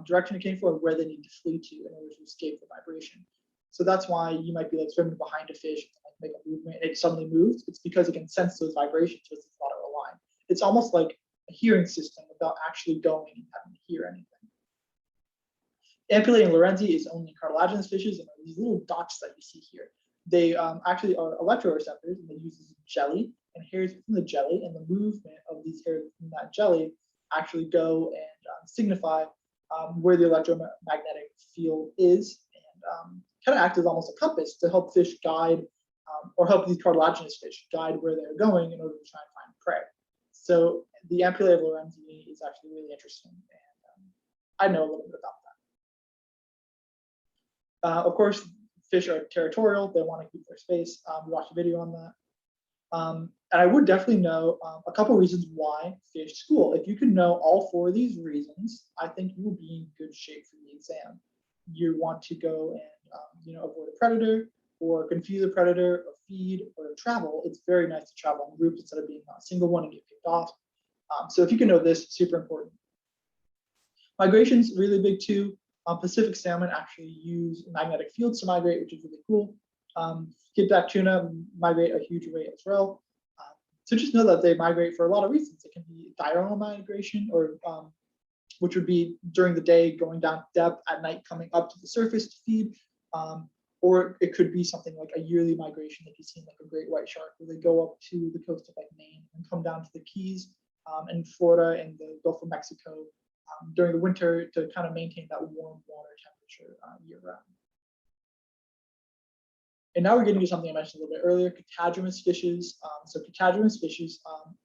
[SPEAKER 1] direction it came from, or where they need to flee to in order to escape the vibration. So that's why you might be like swimming behind a fish and like make a movement, and it suddenly moves. It's because it can sense those vibrations with its lateral line. It's almost like a hearing system without actually going and having to hear anything. Ampullae and Lorenzi is only cartilaginous fishes, and these little dots that you see here, they actually are electroreceptors, and they use this jelly and hairs within the jelly, and the movement of these hairs in that jelly actually go and signify where the electromagnetic field is, and kind of act as almost a compass to help fish guide, or help these cartilaginous fish guide where they're going in order to try and find prey. So the ampullae of Lorenzi is actually really interesting, and I know a little bit about that. Of course, fish are territorial. They want to keep their space. We watched a video on that. And I would definitely know a couple reasons why fish school. If you can know all 4 of these reasons, I think you will be in good shape for the exam. You want to go and avoid a predator, or confuse a predator, or feed, or travel. It's very nice to travel in groups instead of being a single one and get picked off. So if you can know this, super important. Migration's really big too. Pacific salmon actually use magnetic fields to migrate, which is really cool. Skipjack tuna migrate a huge rate as well. So just know that they migrate for a lot of reasons. It can be diurnal migration, or which would be during the day going down depth, at night coming up to the surface to feed. Or it could be something like a yearly migration that you see in like a great white shark, where they go up to the coast of like Maine and come down to the Keys and Florida and the Gulf of Mexico during the winter to kind of maintain that warm water temperature year round. And now we're getting to something I mentioned a little bit earlier, catadromous fishes. So catadromous fishes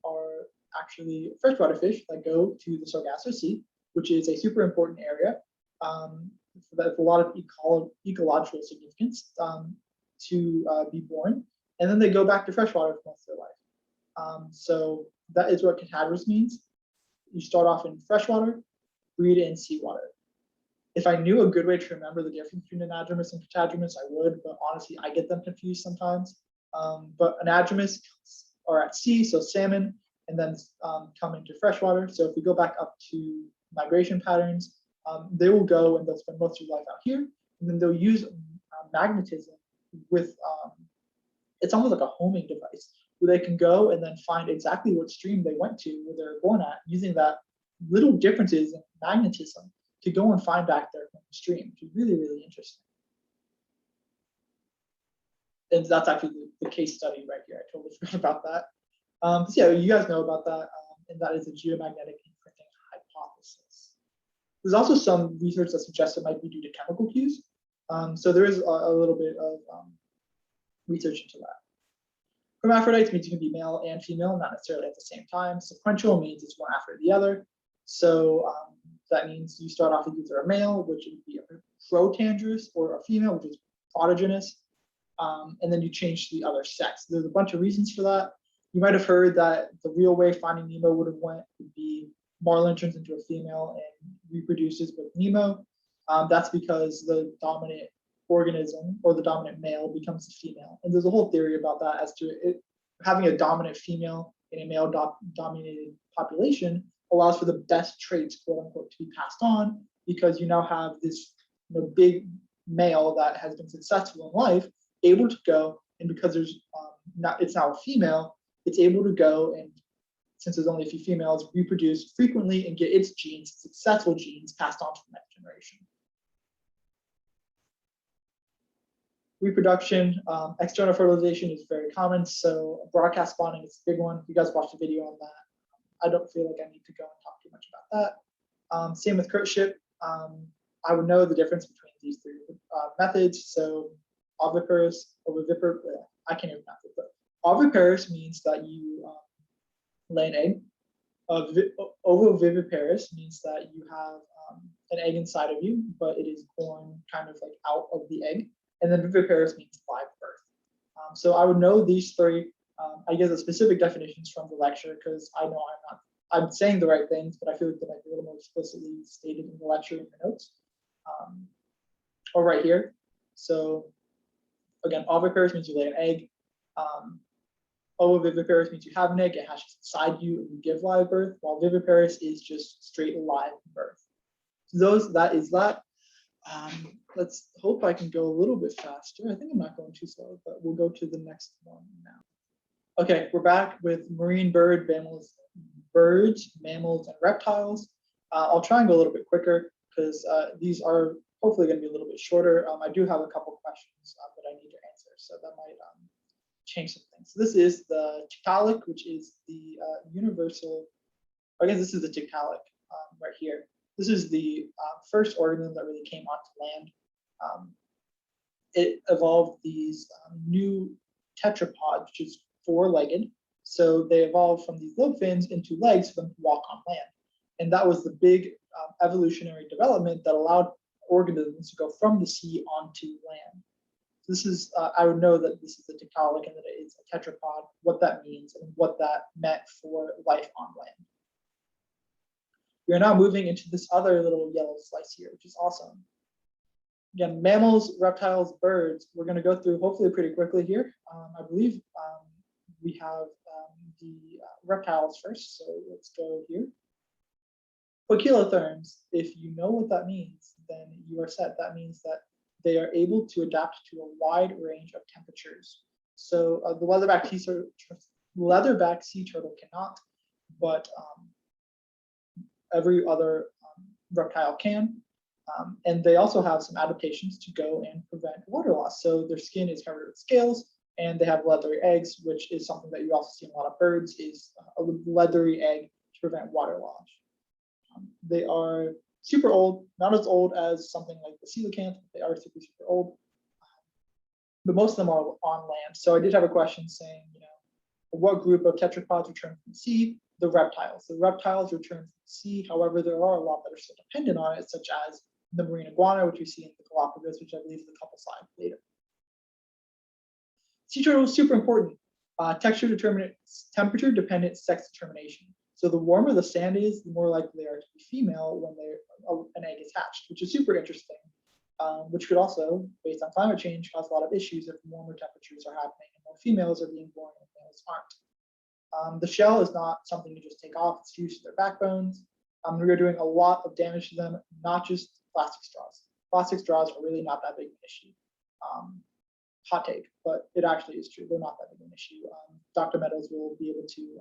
[SPEAKER 1] are actually freshwater fish that go to the Sargasso Sea, which is a super important area with a lot of ecological significance to be born. And then they go back to freshwater for most of their life. So that is what catadromous means. You start off in freshwater, breed in seawater. If I knew a good way to remember the difference between anadromous and catadromous, I would, but honestly, I get them confused sometimes. But anadromous are at sea, so salmon, and then come into freshwater. So if we go back up to migration patterns, they will go and they'll spend most of their life out here, and then they'll use magnetism with, it's almost like a homing device, where they can go and then find exactly what stream they went to, where they're born at, using that little differences in magnetism to go and find back their stream, which is really, really interesting. And that's actually the case study right here. I totally forgot about that. So yeah, you guys know about that, and that is a geomagnetic imprinting hypothesis. There's also some research that suggests it might be due to chemical cues. So there is a little bit of research into that. Hermaphrodites means you can be male and female, not necessarily at the same time. Sequential means it's one after the other. So that means you start off with either a male, which would be a protandrous, or a female, which is protogynous, and then you change to the other sex. There's a bunch of reasons for that. You might have heard that the real way Finding Nemo would be Marlin turns into a female and reproduces with Nemo. That's because the dominant organism or the dominant male becomes a female. And there's a whole theory about that as to it, having a dominant female in a male dominated population allows for the best traits, quote unquote, to be passed on, because you now have this big male that has been successful in life, able to go, and because there's it's now a female, it's able to go and, since there's only a few females, reproduce frequently and get its genes, successful genes, passed on to the next generation. Reproduction, external fertilization is very common. So broadcast spawning is a big one. You guys watched the video on that. I don't feel like I need to go and talk too much about that. Same with courtship. I would know the difference between these three methods. So oviparous, oviviparous, I can't even pronounce it, but oviparous means that you lay an egg. Ovoviviparous means that you have an egg inside of you, but it is born kind of like out of the egg. And then viviparous means live birth. So I would know these three. I get the specific definitions from the lecture because I know I'm saying the right things, but I feel like they might be a little more explicitly stated in the lecture in the notes, or right here. So again, oviparous means you lay an egg. Ovoviviparous means you have an egg, it hatches inside you, and you give live birth, while viviparous is just straight live birth. So that is that. Let's hope I can go a little bit faster. I think I'm not going too slow, but we'll go to the next one now. Okay, we're back with marine birds, mammals, and reptiles. I'll try and go a little bit quicker because these are hopefully going to be a little bit shorter. I do have a couple questions that I need to answer, so that might change some things. So this is the tiktaalik, which is the universal, I guess this is the tiktaalik right here. This is the first organism that really came onto land. It evolved these new tetrapods, which is four-legged. So they evolved from these lobe fins into legs for them to walk on land. And that was the big evolutionary development that allowed organisms to go from the sea onto land. This is, I would know that this is a tiktaalik and that it is a tetrapod, what that means and what that meant for life on land. We are now moving into this other little yellow slice here, which is awesome. Again, mammals, reptiles, birds, we're going to go through hopefully pretty quickly here. I believe we have the reptiles first, so let's go here. Poikilotherms, if you know what that means, then you are set. That means that they are able to adapt to a wide range of temperatures. So the leatherback sea turtle cannot, but every other reptile can. And they also have some adaptations to go and prevent water loss. So their skin is covered with scales, and they have leathery eggs, which is something that you also see in a lot of birds, is a leathery egg to prevent water loss. They are super old, not as old as something like the coelacanth, but they are super, super old. But most of them are on land. So I did have a question saying, what group of tetrapods return from the sea? The reptiles. The reptiles return from the sea. However, there are a lot that are still dependent on it, such as the marine iguana, which we see in the Galapagos, which I believe is a couple slides later. Sea turtle is super important. Temperature dependent sex determination. So the warmer the sand is, the more likely they are to be female when an egg is hatched, which is super interesting. Which could also, based on climate change, cause a lot of issues if warmer temperatures are happening and more females are being born and males aren't. The shell is not something you just take off, it's fused to their backbones. We are doing a lot of damage to them, not just plastic straws. Plastic straws are really not that big of an issue. Hot take, but it actually is true. They're not that big of an issue. Dr. Meadows will be able to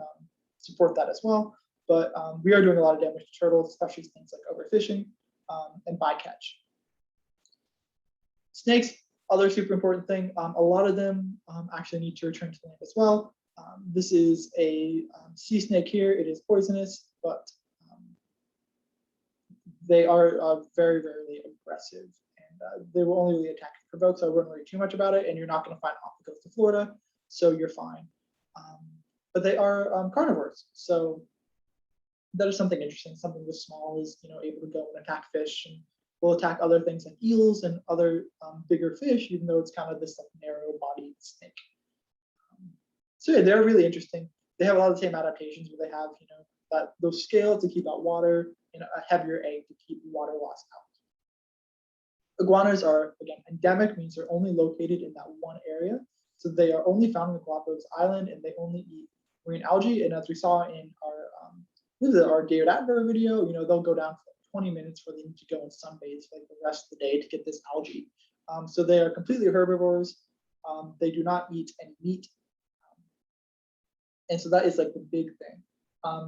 [SPEAKER 1] support that as well. But we are doing a lot of damage to turtles, especially things like overfishing and bycatch. Snakes, other super important thing. A lot of them actually need to return to land as well. This is a sea snake here. It is poisonous, but they are very rarely aggressive, and they will only really attack if provoked. So I wouldn't worry too much about it. And you're not going to find them off the coast of Florida, so you're fine. But they are carnivores, so that is something interesting. Something this small is able to go and attack fish, and will attack other things like eels and other bigger fish, even though it's kind of this like narrow-bodied snake. So yeah, they're really interesting. They have a lot of the same adaptations where they have those scales to keep out water and a heavier egg to keep water loss out. Iguanas are, again, endemic, means they're only located in that one area. So they are only found in the Galapagos Island, and they only eat marine algae. And as we saw in our David Attenborough video, they'll go down for 20 minutes where they need to go and sunbathe for like the rest of the day to get this algae. So they are completely herbivores. They do not eat any meat. And so that is like the big thing.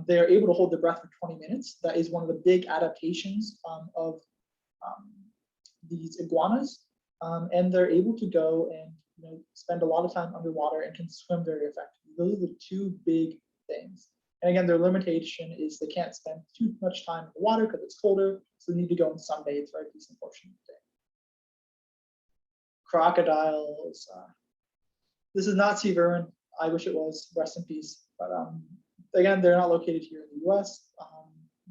[SPEAKER 1] They are able to hold their breath for 20 minutes. That is one of the big adaptations of these iguanas. And they're able to go and spend a lot of time underwater and can swim very effectively. Those are the two big things. And again, their limitation is they can't spend too much time in the water because it's colder, so they need to go and sunbathe for a decent portion of the day. Crocodiles. This is not sea vermin. I wish it was. Rest in peace. But again, they're not located here in the U.S.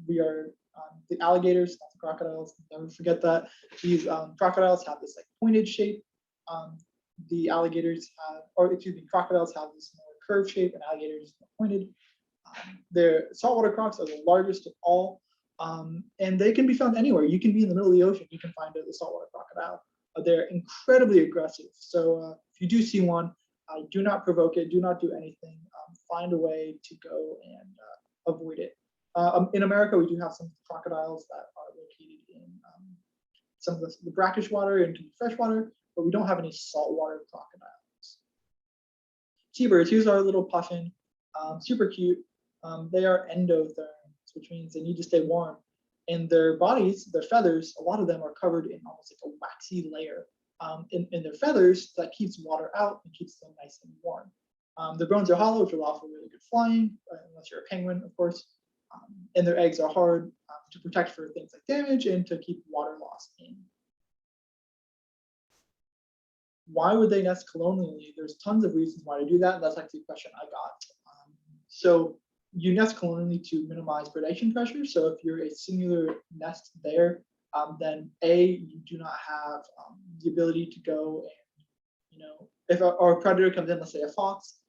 [SPEAKER 1] We are the alligators, not the crocodiles. Never forget that. These crocodiles have this like pointed shape. The alligators have, or excuse me, crocodiles have this more curved shape, and alligators more pointed. Their saltwater crocs are the largest of all, and they can be found anywhere. You can be in the middle of the ocean, you can find a saltwater crocodile. They're incredibly aggressive. So if you do see one, do not provoke it. Do not do anything. Find a way to go and avoid it. In America, we do have some crocodiles that are located in some of the brackish water and freshwater, but we don't have any saltwater crocodiles. Seabirds, here's our little puffin, super cute. They are endotherms, which means they need to stay warm. And their bodies, their feathers, a lot of them are covered in almost like a waxy layer in their feathers that keeps water out and keeps them nice and warm. Their bones are hollow, which allow for really good flying, unless you're a penguin, of course. And their eggs are hard to protect for things like damage and to keep water loss in. Why would they nest colonially? There's tons of reasons why to do that. And that's actually a question I got. So you nest colonially to minimize predation pressure. So if you're a singular nest there, then you do not have the ability to go and, if a predator comes in, let's say a fox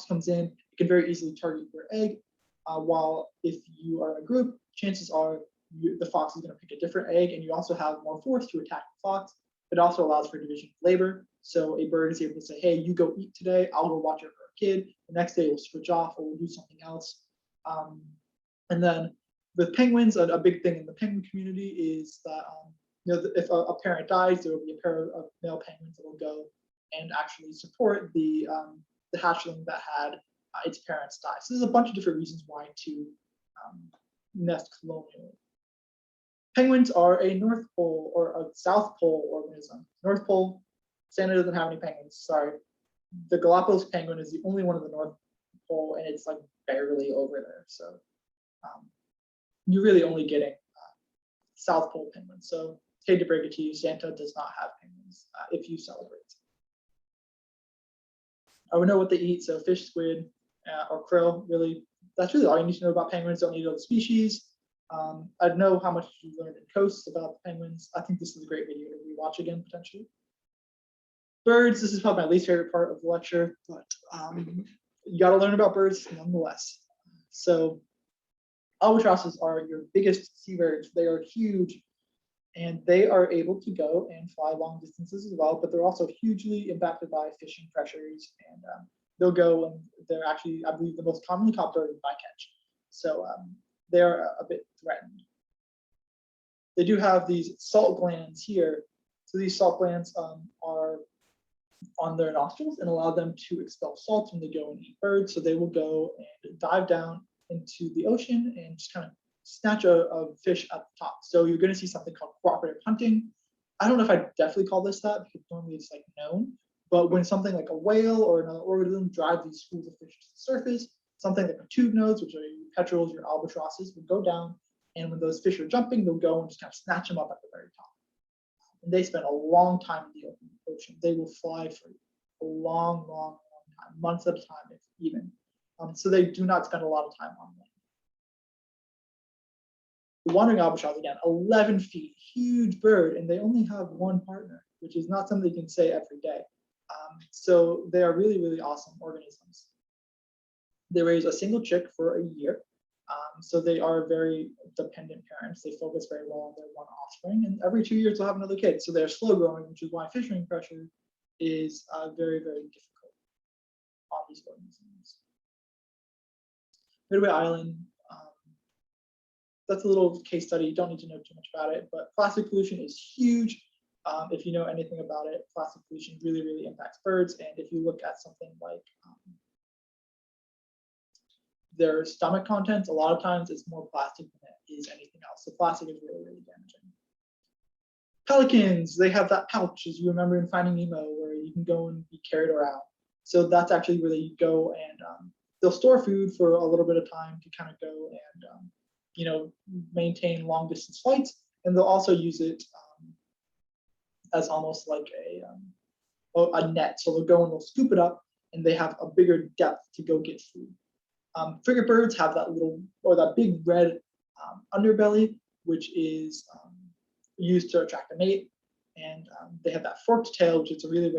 [SPEAKER 1] comes in, it can very easily target your egg. While if you are in a group, chances are the fox is going to pick a different egg, and you also have more force to attack the fox. It also allows for division of labor. So a bird is able to say, hey, you go eat today, I'll go watch over a kid. The next day we'll switch off or we'll do something else. And then with penguins, a big thing in the penguin community is that if a parent dies, there will be a pair of male penguins that will go and actually support the hatchling that had its parents die. So there's a bunch of different reasons why to nest colonially. Penguins are a North Pole or a South Pole organism. North Pole, Santa doesn't have any penguins, sorry. The Galapagos penguin is the only one in the North Pole, and it's like barely over there. So you're really only getting South Pole penguins. So hate to break it to you, Santa does not have penguins if you celebrate. I would know what they eat, so fish, squid, or krill, really, that's really all you need to know about penguins. Don't need to know the species. I'd know how much you learned in Coast about the penguins. I think this is a great video to rewatch again, potentially. Birds, this is probably my least favorite part of the lecture, but you got to learn about birds nonetheless. So Albatrosses are your biggest seabirds. They are huge, and they are able to go and fly long distances as well, but they're also hugely impacted by fishing pressures, and they'll go, and they're actually, I believe, the most commonly caught bird is bycatch. So they're a bit threatened. They do have these salt glands here. So these salt glands are on their nostrils and allow them to expel salt when they go and eat birds. So they will go and dive down into the ocean and just kind of snatch a fish at the top. So you're going to see something called cooperative hunting. I don't know if I definitely call this that because normally it's like known, but when something like a whale or another organism drives these schools of fish to the surface, something like a tube nodes, which are your petrels, your albatrosses, will go down, and when those fish are jumping, they'll go and just kind of snatch them up at the very top. And they spend a long time in the open ocean. They will fly for a long, long, long time, months at a time, if even. So they do not spend a lot of time on land. The wandering albatross, again, 11 feet, huge bird, and they only have one partner, which is not something you can say every day. So they are really, really awesome organisms. They raise a single chick for a year. So they are very dependent parents. They focus very well on their one offspring, and every 2 years they'll have another kid. So they're slow growing, which is why fishing pressure is very, very difficult on these organisms. Midway Island, that's a little case study. You don't need to know too much about it, but plastic pollution is huge. If you know anything about it, plastic pollution really, really impacts birds. And if you look at something like their stomach contents, a lot of times it's more plastic than it is anything else. So plastic is really, really damaging. Pelicans, they have that pouch, as you remember in Finding Nemo, where you can go and be carried around. So that's actually where you go, and they'll store food for a little bit of time to kind of go and maintain long distance flights, and they'll also use it as almost like a net. So they'll go and they'll scoop it up, and they have a bigger depth to go get food. Frigate birds have that little, or that big red underbelly, which is used to attract a mate, and they have that forked tail, which is a really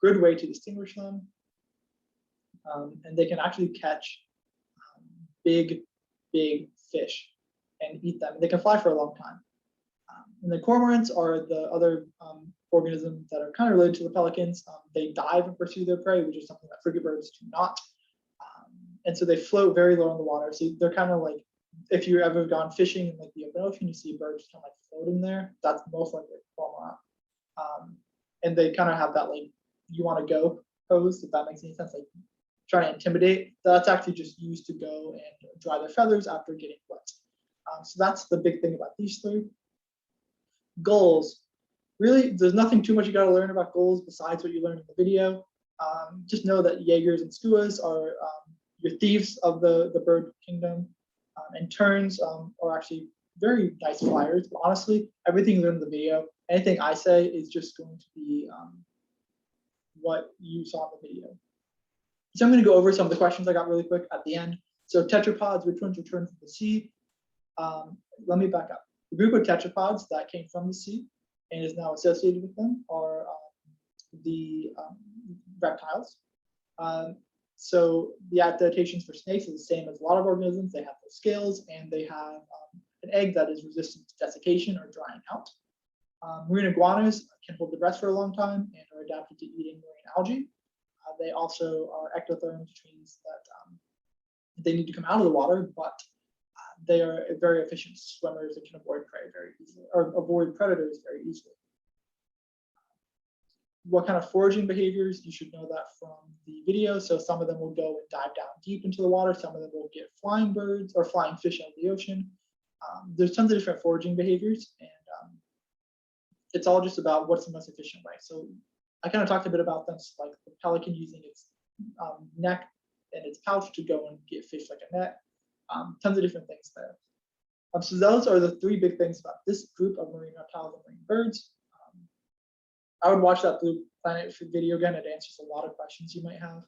[SPEAKER 1] good way to distinguish them. And they can actually catch big fish and eat them. They can fly for a long time. And the cormorants are the other organisms that are kind of related to the pelicans. They dive and pursue their prey, which is something that frigate birds do not. And so they float very low in the water. So they're kind of like, if you've ever gone fishing in like the open ocean, you see birds kind of like floating there. That's most likely a cormorant. And they kind of have that like, you want to go pose, if that makes any sense, like trying to intimidate. That's actually just used to go and dry their feathers after getting wet. So that's the big thing about these three. Gulls. Really, there's nothing too much you got to learn about gulls besides what you learned in the video. Just know that Jaegers and skuas are your thieves of the bird kingdom, and terns are actually very nice flyers. But honestly, everything you learned in the video, anything I say is just going to be what you saw in the video. So I'm going to go over some of the questions I got really quick at the end. So tetrapods, which ones return from the sea? Let me back up. The group of tetrapods that came from the sea and is now associated with them are the reptiles. So the adaptations for snakes are the same as a lot of organisms. They have those scales, and they have an egg that is resistant to desiccation or drying out. Marine iguanas can hold their breath for a long time and are adapted to eating marine algae. They also are ectotherms, which means that they need to come out of the water, but they are very efficient swimmers and can avoid prey very easily, or avoid predators very easily. What kind of foraging behaviors? You should know that from the video. So some of them will go and dive down deep into the water. Some of them will get flying birds or flying fish out of the ocean. There's tons of different foraging behaviors, and it's all just about what's the most efficient way. So I kind of talked a bit about this, like the pelican using its neck and its pouch to go and get fish like a net. Tons of different things there. So those are the three big things about this group of marine reptiles and marine birds. I would watch that Blue Planet video again. It answers a lot of questions you might have.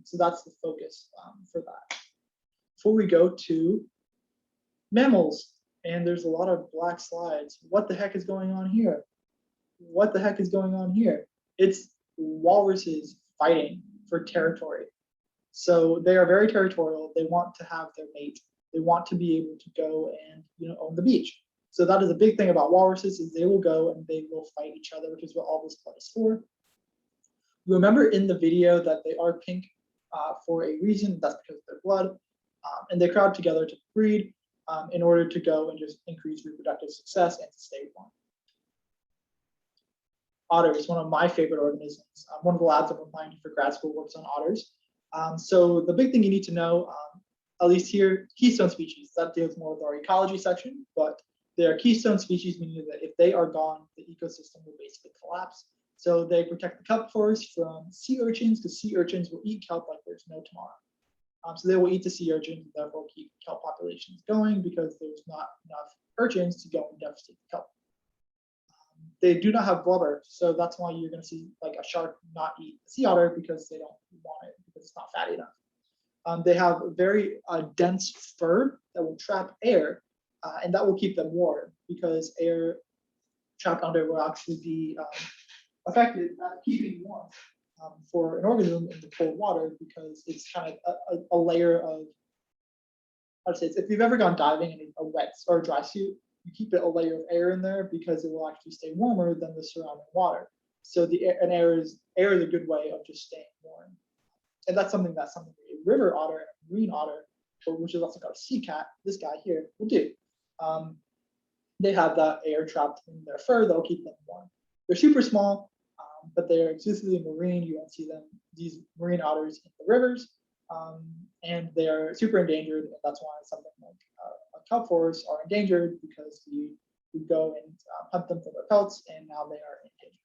[SPEAKER 1] So that's the focus for that. Before we go to mammals, and there's a lot of black slides. What the heck is going on here? What the heck is going on here? It's walruses fighting for territory. So they are very territorial. They want to have their mate. They want to be able to go and own the beach. So that is a big thing about walruses, is they will go and they will fight each other, which is what all this blood is for. Remember in the video that they are pink for a reason. That's because of their blood, and they crowd together to breed in order to go and just increase reproductive success and to stay warm. Otters, one of my favorite organisms. One of the labs I'm applying to for grad school works on otters. So the big thing you need to know, at least here, keystone species, that deals more with our ecology section, but they are keystone species, meaning that if they are gone, the ecosystem will basically collapse. So they protect the kelp forest from sea urchins, because sea urchins will eat kelp like there's no tomorrow. So they will eat the sea urchins and therefore keep kelp populations going, because there's not enough urchins to go and devastate the kelp. They do not have blubber, so that's why you're going to see like a shark not eat a sea otter, because they don't want it, because it's not fatty enough. They have very dense fur that will trap air, and that will keep them warm, because air trapped under will actually be effective at keeping warm for an organism in the cold water, because it's kind of a layer of, how to say it, if you've ever gone diving in a wet or a dry suit, you keep a layer of air in there because it will actually stay warmer than the surrounding water. So air is a good way of just staying warm. And that's something a river otter and a marine otter, which is also called a sea cat, this guy here, will do. They have that air trapped in their fur that'll keep them warm. They're super small, but they're exclusively marine. You won't see these marine otters in the rivers, and they are super endangered. And that's why something like kelp forests are endangered, because we go and hunt them for their pelts, and now they are endangered.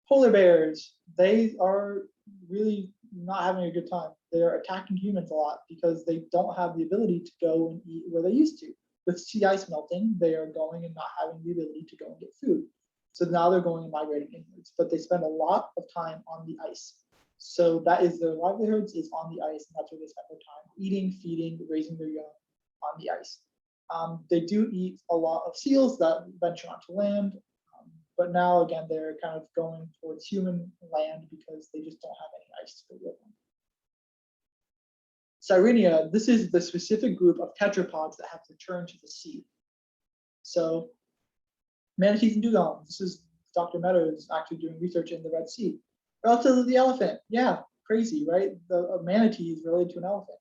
[SPEAKER 1] Polar bears, they are really not having a good time. They are attacking humans a lot because they don't have the ability to go and eat where they used to. With sea ice melting, they are going and not having the ability to go and get food. So now they're going and migrating inwards, but they spend a lot of time on the ice. So that is their livelihoods, is on the ice, and that's where they spend their time eating, feeding, raising their young on the ice. They do eat a lot of seals that venture onto land, but now again they're kind of going towards human land because they just don't have any ice to live on. Sirenia, this is the specific group of tetrapods that have returned to the sea. So manatees and dugongs. This is Dr. Meadows actually doing research in the Red Sea. Relative to the elephant, yeah, crazy, right? The manatee is related to an elephant.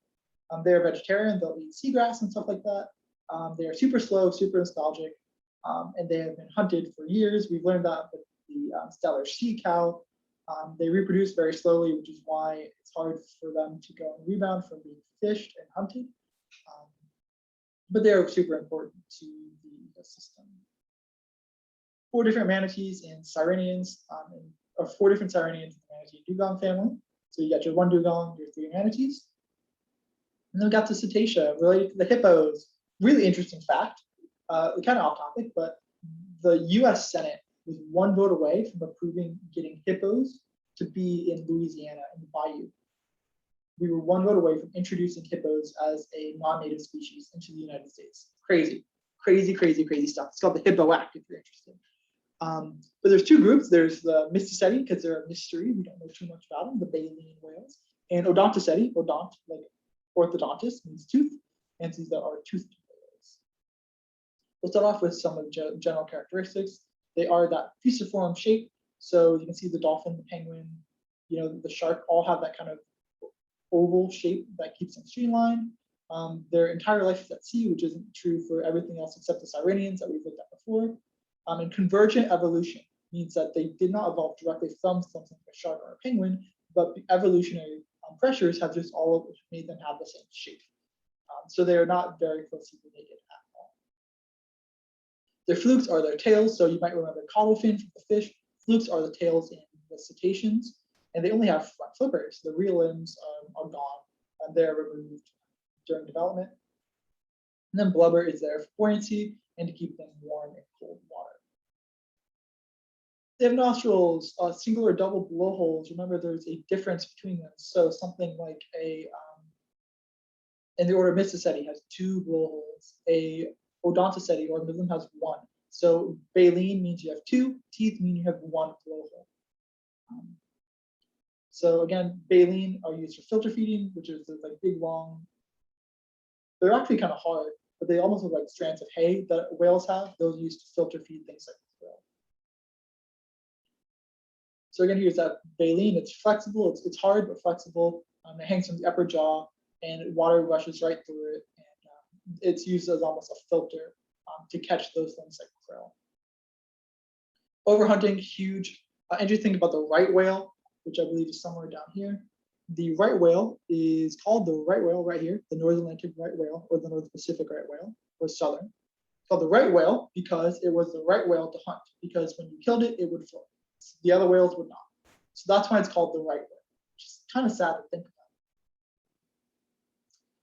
[SPEAKER 1] They're vegetarian, they'll eat seagrass and stuff like that. They are super slow, super nostalgic, and they have been hunted for years. We've learned that with the stellar sea cow. They reproduce very slowly, which is why it's hard for them to go and rebound from being fished and hunted. But they're super important to the ecosystem. 4 different manatees and sirenians, or 4 different sirenians in the manatee dugong family. So you got your 1 dugong, your 3 manatees. And then we got the cetacea related to the hippos. Really interesting fact, kind of off topic, but the US Senate was 1 vote away from approving getting hippos to be in Louisiana in the bayou. We were 1 vote away from introducing hippos as a non-native species into the United States. Crazy, crazy, crazy, crazy stuff. It's called the Hippo Act if you're interested. But there's 2 groups. There's the Mysticeti, because they're a mystery. We don't know too much about them, the baleen whales. And Odontoceti, odont, like orthodontist, means tooth. And these are toothed whales. We'll start off with some of the general characteristics. They are that fusiform shape. So you can see the dolphin, the penguin, the shark all have that kind of oval shape that keeps them streamlined. Their entire life is at sea, which isn't true for everything else except the sirenians that we've looked at before. And convergent evolution means that they did not evolve directly from something like a shark or a penguin, but the evolutionary pressures have just all made them have the same shape. So they are not very closely related at all. Their flukes are their tails. So you might remember caudal fin from the fish. Flukes are the tails in the cetaceans, and they only have front flippers. The rear limbs are gone, and they're removed during development. And then blubber is there for buoyancy and to keep them warm in cold water. They have nostrils, single or double blowholes. Remember, there's a difference between them. So something like in the order Mysticeti has 2 blowholes. A Odontoceti organism has 1. So baleen means you have 2. Teeth mean you have 1 blowhole. So again, baleen are used for filter feeding, which is like big long They're actually kind of hard, but they almost look like strands of hay that whales have. Those used to filter feed things like krill. So again, here's that baleen. It's flexible. It's hard but flexible. It hangs from the upper jaw, and water rushes right through it. And it's used as almost a filter to catch those things like krill. Overhunting, huge. And you think about the right whale, which I believe is somewhere down here. The right whale is called the right whale right here, the North Atlantic right whale, or the North Pacific right whale, or southern. It's called the right whale because it was the right whale to hunt, because when you killed it, it would float. The other whales would not. So that's why it's called the right whale, which is kind of sad to think about.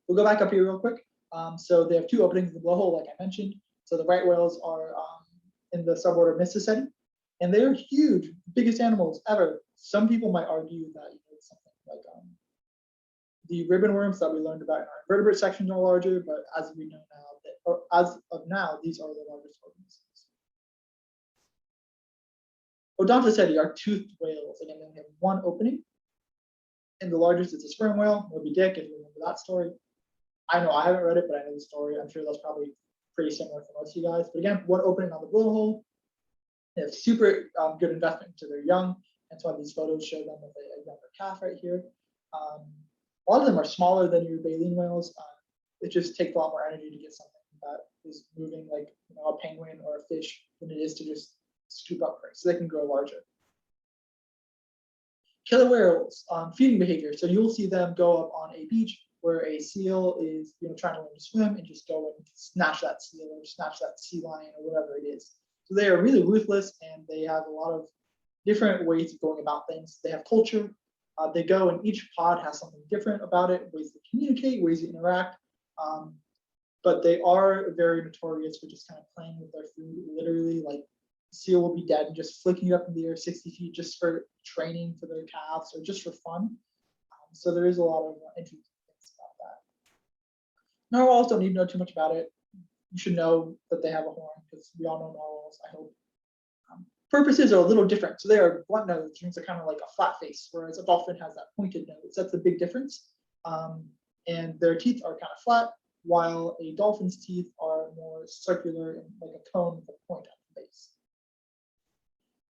[SPEAKER 1] We'll go back up here real quick. So they have two openings in the blowhole, like I mentioned. So the right whales are in the suborder Mysticeti, and they're huge, biggest animals ever. Some people might argue that it's something like the ribbon worms that we learned about in our invertebrate section are larger, but as we know now, or as of now, these are the largest organisms. Odontoceti are toothed whales. Again, they have one opening, and the largest is a sperm whale, Moby Dick, if you remember that story. I know I haven't read it, but I know the story. I'm sure that's probably pretty similar for most of you guys. But again, one opening on the blowhole. They have super good investment into their young. That's why these photos show them with a younger calf right here. A lot of them are smaller than your baleen whales. It just takes a lot more energy to get something that is moving like a penguin or a fish than it is to just scoop up prey. So they can grow larger. Killer whales, feeding behavior. So you'll see them go up on a beach where a seal is trying to learn to swim and just go and snatch that seal or snatch that sea lion or whatever it is. So they are really ruthless, and they have a lot of different ways of going about things. They have culture. They go, and each pod has something different about it, ways to communicate, ways to interact. But they are very notorious for just kind of playing with their food. Literally, like the seal will be dead and just flicking it up in the air 60 feet just for training for their calves or just for fun. So there is a lot of interesting things about that. Narwhals, don't need to know too much about it. You should know that they have a horn because we all know narwhals, I hope. Purposes are a little different. So they are blunt nose, which means they're kind of like a flat face, whereas a dolphin has that pointed nose. That's a big difference. And their teeth are kind of flat, while a dolphin's teeth are more circular and like a cone with a point at the base.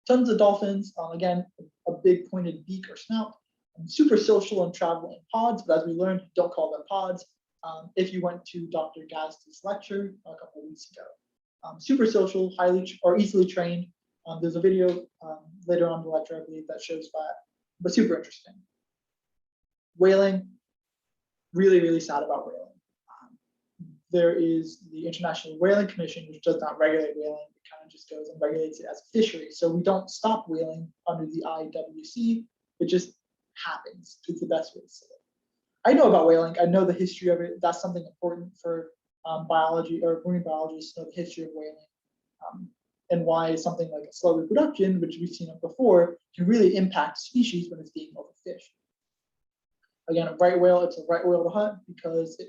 [SPEAKER 1] Tons of dolphins, again, a big pointed beak or snout. Super social and travel in pods, but as we learned, don't call them pods. If you went to Dr. Gazdy's lecture a couple of weeks ago. Super social, highly or easily trained. There's a video later on in the lecture, I believe, that shows that, but super interesting. Whaling, really, really sad about whaling. There is the International Whaling Commission, which does not regulate whaling. It kind of just goes and regulates it as a fishery. So we don't stop whaling under the IWC. It just happens. It's the best way to say it. I know about whaling. I know the history of it. That's something important for biology or marine biologists to know the history of whaling. And why something like a slow reproduction, which we've seen before, can really impact species when it's being overfished. Again, a right whale, it's a right whale to hunt because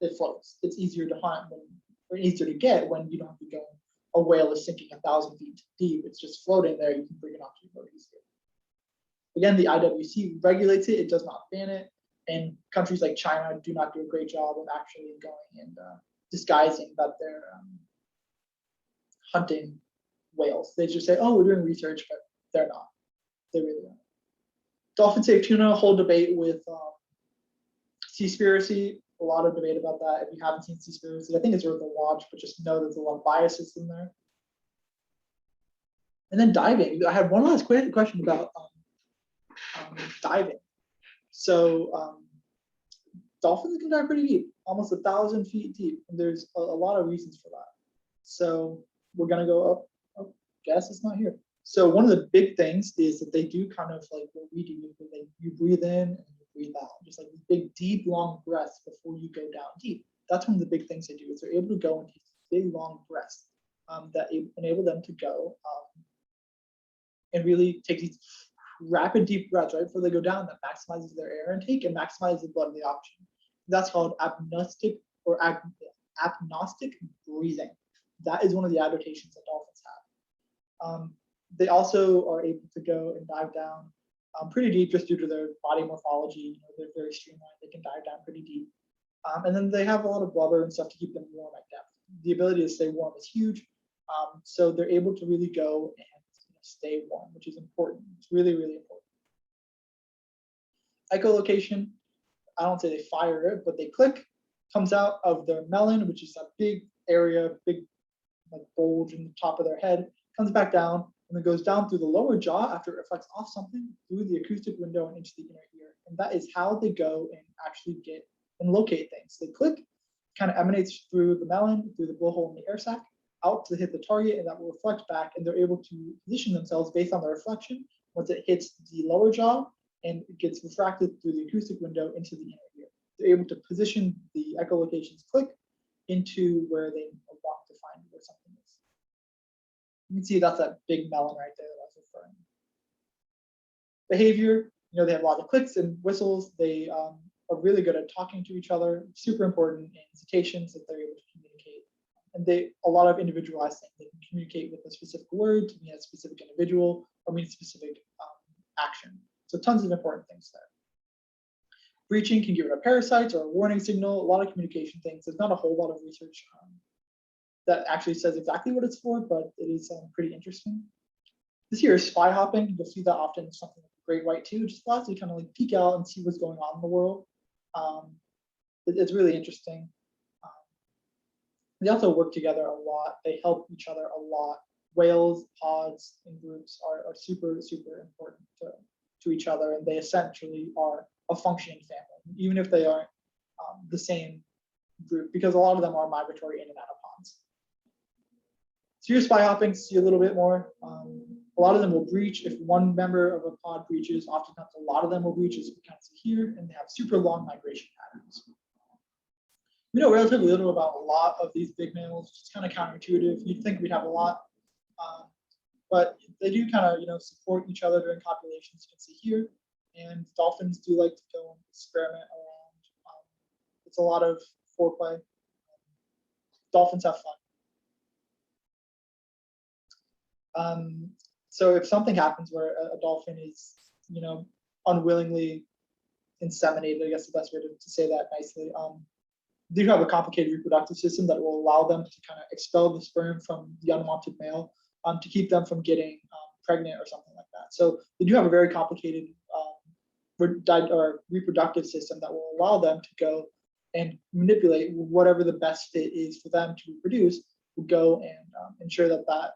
[SPEAKER 1] it floats. It's easier to hunt or easier to get when you don't have to go. A whale is sinking 1,000 feet deep. It's just floating there. You can bring it off to your boat easier. Again, the IWC regulates it. It does not ban it. And countries like China do not do a great job of actually going and disguising that they're hunting whales. They just say, oh, we're doing research, but they're not. They really aren't. Dolphin safe tuna, whole debate with Seaspiracy. A lot of debate about that. If you haven't seen Seaspiracy, I think it's worth a watch, but just know there's a lot of biases in there. And then diving. I had one last question about diving. So dolphins can dive pretty deep, almost 1,000 feet deep, and there's a lot of reasons for that. So we're gonna go up. Oh, guess it's not here. So one of the big things is that they do kind of like what we do. You breathe in and you breathe out, just like big, deep, long breaths before you go down deep. That's one of the big things they do is they're able to go and take big, long breaths that enable them to go and really take these rapid, deep breaths right before they go down. That maximizes their air intake and maximizes the blood of the oxygen. That's called apnostic or apnostic breathing. That is one of the adaptations that dolphins have. They also are able to go and dive down pretty deep just due to their body morphology. They're very streamlined. They can dive down pretty deep. And then they have a lot of blubber and stuff to keep them warm at depth. The ability to stay warm is huge. So they're able to really go and stay warm, which is important. It's really, really important. Echolocation, I don't say they fire it, but they click, comes out of their melon, which is that big area, big like bulge in the top of their head, comes back down, and then goes down through the lower jaw after it reflects off something through the acoustic window and into the inner ear. And that is how they go and actually get and locate things. They click, kind of emanates through the melon, through the blowhole in the air sac, out to hit the target, and that will reflect back, and they're able to position themselves based on the reflection once it hits the lower jaw and it gets refracted through the acoustic window into the inner ear. They're able to position the echolocation's click into where they want to find where something is. You can see that's that big melon right there that I was referring to. Behavior, they have a lot of clicks and whistles. They are really good at talking to each other. Super important in cetaceans that they're able to communicate. And a lot of individualized things. They can communicate with a specific word to mean a specific individual or mean a specific action. So tons of important things there. Breaching can give it a parasite or a warning signal, a lot of communication things. There's not a whole lot of research that actually says exactly what it's for, but it is pretty interesting. This here is spy hopping. You'll see that often in something like great white too, which allows you to kind of like peek out and see what's going on in the world. It's really interesting. They also work together a lot. They help each other a lot. Whales, pods, and groups are super, super important to each other, and they essentially are a functioning family, even if they aren't the same group, because a lot of them are migratory in and out of ponds. So you're spy hopping, see a little bit more. A lot of them will breach if one member of a pod breaches. Oftentimes, a lot of them will breach, as we can see here, and they have super long migration patterns. We know relatively little about a lot of these big mammals, which is kind of counterintuitive. You'd think we'd have a lot, but they do kind of support each other during copulations. You can see here, and dolphins do like to go and experiment around. It's a lot of foreplay. Dolphins have fun. So if something happens where a dolphin is, unwillingly inseminated, I guess the best way to say that nicely, they do have a complicated reproductive system that will allow them to kind of expel the sperm from the unwanted male to keep them from getting pregnant or something like that. So they do have a very complicated reproductive system that will allow them to go and manipulate whatever the best fit is for them to reproduce, will go and ensure that that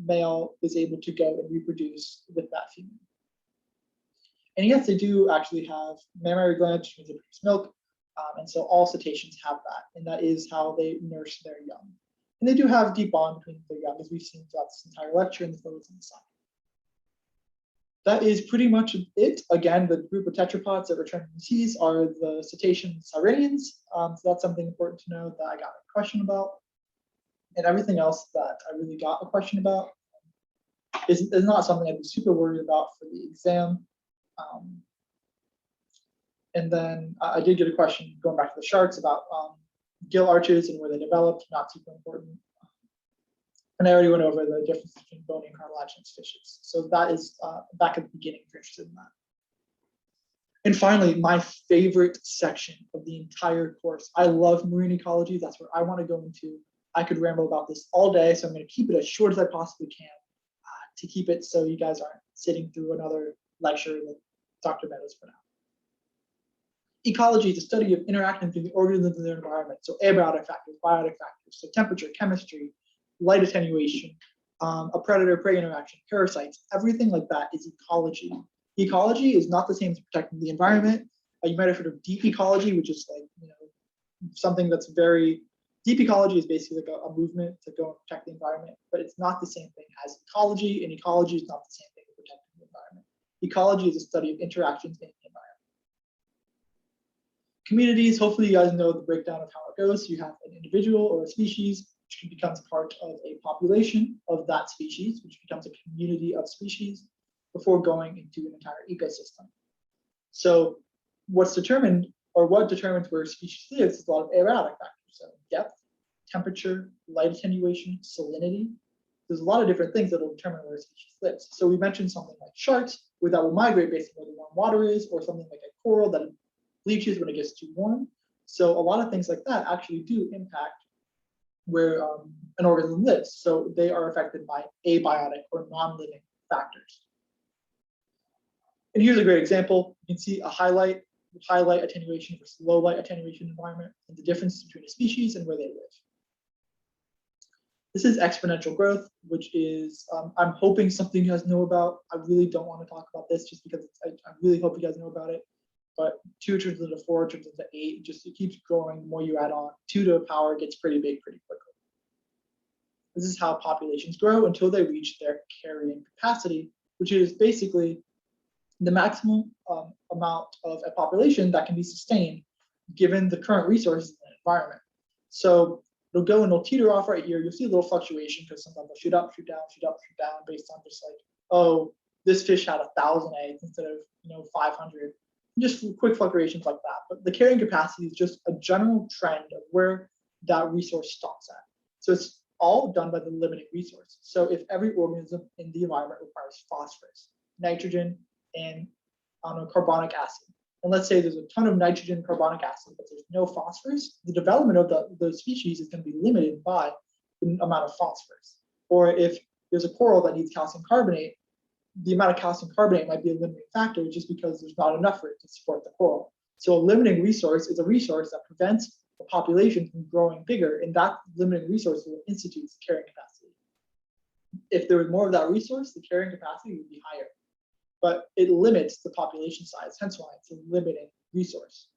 [SPEAKER 1] male is able to go and reproduce with that female. And yes, they do actually have mammary glands, which means they produce milk. And so all cetaceans have that, and that is how they nurse their young. And they do have a deep bond between their young, as we've seen throughout this entire lecture in the photos on the side. That is pretty much it. Again, the group of tetrapods that return from the seas are the cetacean sirenians. So that's something important to know that I got a question about. And everything else that I really got a question about is not something I'd be super worried about for the exam. And then I did get a question going back to the sharks about gill arches and where they developed, not super important. And I already went over the difference between bony and cartilaginous fishes. So that is back at the beginning if you're interested in that. And finally, my favorite section of the entire course. I love marine ecology. That's where I want to go into. I could ramble about this all day, so I'm going to keep it as short as I possibly can to keep it so you guys aren't sitting through another lecture that Dr. Meadows put out. Ecology is the study of interacting between the organisms and their environment. So abiotic factors, biotic factors, so temperature, chemistry, light attenuation, a predator-prey interaction, parasites, everything like that is ecology. Ecology is not the same as protecting the environment. You might have heard of deep ecology, which is like, something that's very, deep ecology is basically like a movement to go and protect the environment, but it's not the same thing as ecology, and ecology is not the same thing as protecting the environment. Ecology is a study of interactions in the environment. Communities, hopefully you guys know the breakdown of how it goes. You have an individual or a species, which becomes part of a population of that species, which becomes a community of species before going into an entire ecosystem. So what's determined, or what determines where a species lives, is a lot of abiotic factors. So depth, temperature, light attenuation, salinity. There's a lot of different things that will determine where a species lives. So we mentioned something like sharks, where that will migrate based on where the warm water is, or something like a coral that bleaches when it gets too warm. So a lot of things like that actually do impact where an organism lives. So they are affected by abiotic or non-living factors. And here's a great example. You can see a high light attenuation versus low light attenuation environment and the difference between a species and where they live. This is exponential growth, which is, I'm hoping something you guys know about. I really don't want to talk about this just because I really hope you guys know about it. But 2 turns into 4 turns into 8, just it keeps growing the more you add on. 2 to the power gets pretty big pretty quickly. This is how populations grow until they reach their carrying capacity, which is basically the maximum amount of a population that can be sustained given the current resources in the environment. So it'll go and it'll teeter off right here. You'll see a little fluctuation because sometimes they'll shoot up, shoot down, shoot up, shoot down based on just like, oh, this fish had 1,000 eggs instead of 500. Just quick fluctuations like that. But the carrying capacity is just a general trend of where that resource stops at. So it's all done by the limiting resource. So if every organism in the environment requires phosphorus, nitrogen, and carbonic acid, and let's say there's a ton of nitrogen and carbonic acid, but there's no phosphorus, the development of the species is going to be limited by the amount of phosphorus. Or if there's a coral that needs calcium carbonate, the amount of calcium carbonate might be a limiting factor just because there's not enough for it to support the coral. So a limiting resource is a resource that prevents the population from growing bigger, and that limiting resource will institute the carrying capacity. If there was more of that resource, the carrying capacity would be higher. But it limits the population size, hence why it's a limiting resource.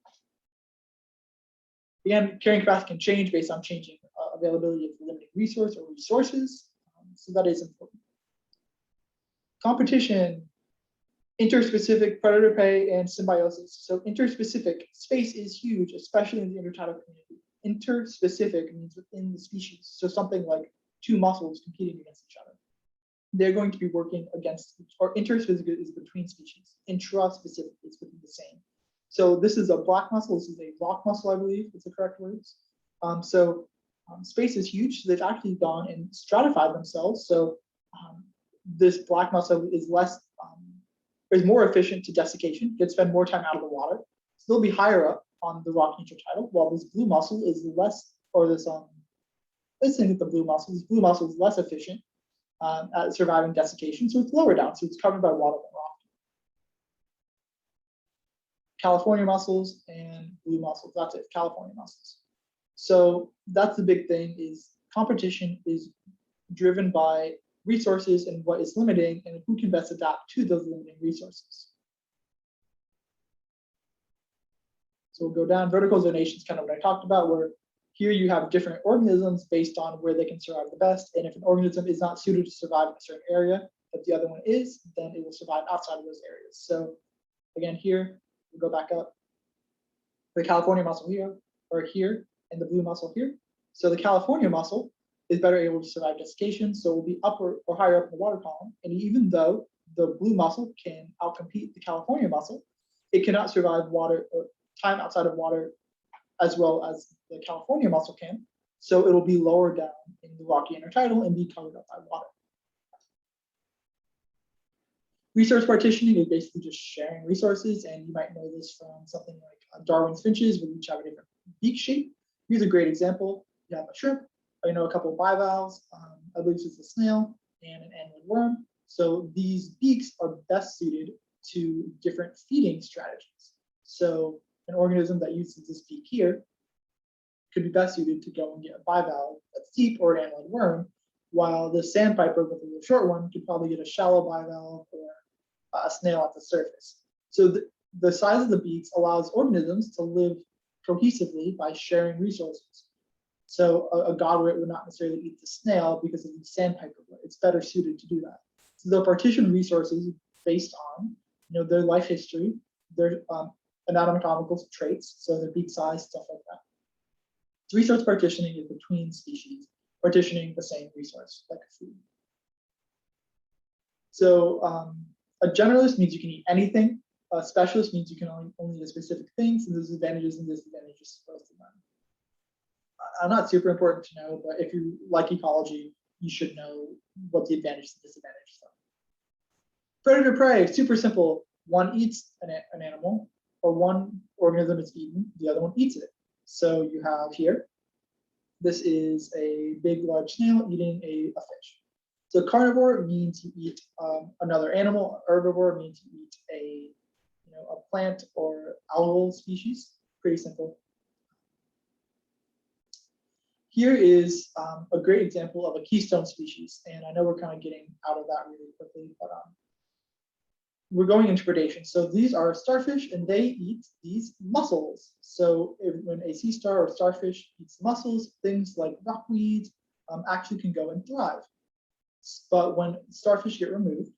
[SPEAKER 1] Again, carrying capacity can change based on changing availability of the limiting resource or resources, so that is important. Competition, interspecific predator-prey, and symbiosis. So interspecific, space is huge, especially in the intertidal community. Interspecific means within the species. So something like 2 mussels competing against each other. They're going to be working against, or interspecific is between species. Intraspecific is within the same. So this is a black mussel. This is a rock mussel, I believe is the correct words. Space is huge. So they've actually gone and stratified themselves. So this black mussel is more efficient to desiccation. Can spend more time out of the water. So they'll be higher up on the rocky intertidal, while this blue mussel is less, or this let's think of the blue mussel. This blue mussel is less efficient at surviving desiccation, so it's lower down, so it's covered by water more often. California mussels and blue mussels, that's it, California mussels. So that's the big thing, is competition is driven by resources and what is limiting and who can best adapt to those limiting resources. So we'll go down. Vertical zonation is kind of what I talked about, where here you have different organisms based on where they can survive the best. And if an organism is not suited to survive in a certain area, but the other one is, then it will survive outside of those areas. So again, here, we'll go back up. The California mussel here, or here, and the blue mussel here. So the California mussel is better able to survive desiccation, so it will be upper or higher up in the water column. And even though the blue mussel can outcompete the California mussel, it cannot survive water or time outside of water as well as the California mussel can. So it'll be lower down in the rocky intertidal and be covered up by water. Resource partitioning is basically just sharing resources, and you might know this from something like Darwin's finches, where each have a different beak shape. Here's a great example. You have a shrimp, a couple of bivalves, I believe it's a snail, and an annelid worm. So these beaks are best suited to different feeding strategies. So an organism that uses this beak here could be best suited to go and get a bivalve that's deep or an annelid worm, while the sandpiper with a little short one could probably get a shallow bivalve or a snail at the surface. So the size of the beaks allows organisms to live cohesively by sharing resources. So a godwit would not necessarily eat the snail because of the sandpiper. It's better suited to do that. So they'll partition resources based on their life history, their anatomical traits, so their beak size, stuff like that. So resource partitioning is between species, partitioning the same resource, like food. So a generalist means you can eat anything. A specialist means you can only eat specific things, and there's advantages and disadvantages to both of them. Not super important to know, but if you like ecology, you should know what the advantages and disadvantages are. Predator prey, super simple. One eats an animal, or one organism is eaten, the other one eats it. So you have here, this is a big, large snail eating a fish. So carnivore means you eat another animal. Herbivore means you eat a plant or algal species. Pretty simple. Here is a great example of a keystone species, and I know we're kind of getting out of that really quickly, but we're going into predation. So these are starfish, and they eat these mussels. So when a sea star or starfish eats mussels, things like rockweeds actually can go and thrive. But when starfish get removed,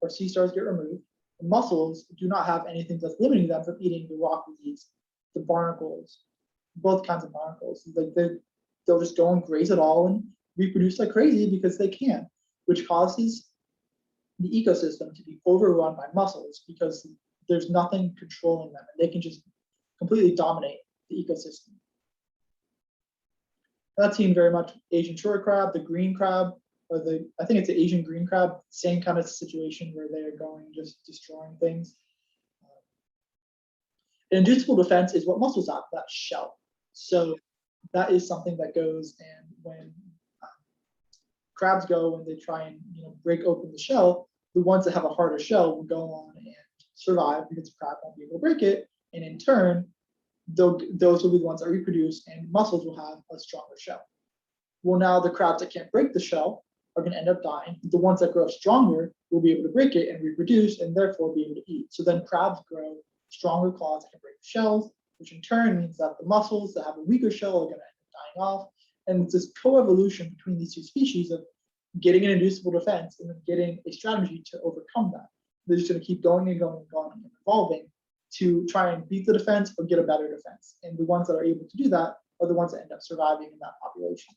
[SPEAKER 1] or sea stars get removed, the mussels do not have anything that's limiting them from eating the rockweeds, the barnacles, both kinds of barnacles. Like they'll just go and graze it all and reproduce like crazy because they can, which causes the ecosystem to be overrun by mussels because there's nothing controlling them and they can just completely dominate the ecosystem. That's seen very much Asian shore crab, the green crab, or I think it's the Asian green crab, same kind of situation where they're going just destroying things. Inducible defense is what mussels have, that shell. So that is something that goes, and when crabs go and they try and break open the shell, the ones that have a harder shell will go on and survive because the crab won't be able to break it, and in turn, those will be the ones that reproduce, and mussels will have a stronger shell. Well, now the crabs that can't break the shell are going to end up dying. The ones that grow stronger will be able to break it and reproduce, and therefore be able to eat. So then crabs grow stronger claws that can break the shells, which in turn means that the mussels that have a weaker shell are going to end up dying off. And it's this co-evolution between these two species of getting an inducible defense and then getting a strategy to overcome that. They're just going to keep going and going and going and evolving to try and beat the defense or get a better defense. And the ones that are able to do that are the ones that end up surviving in that population.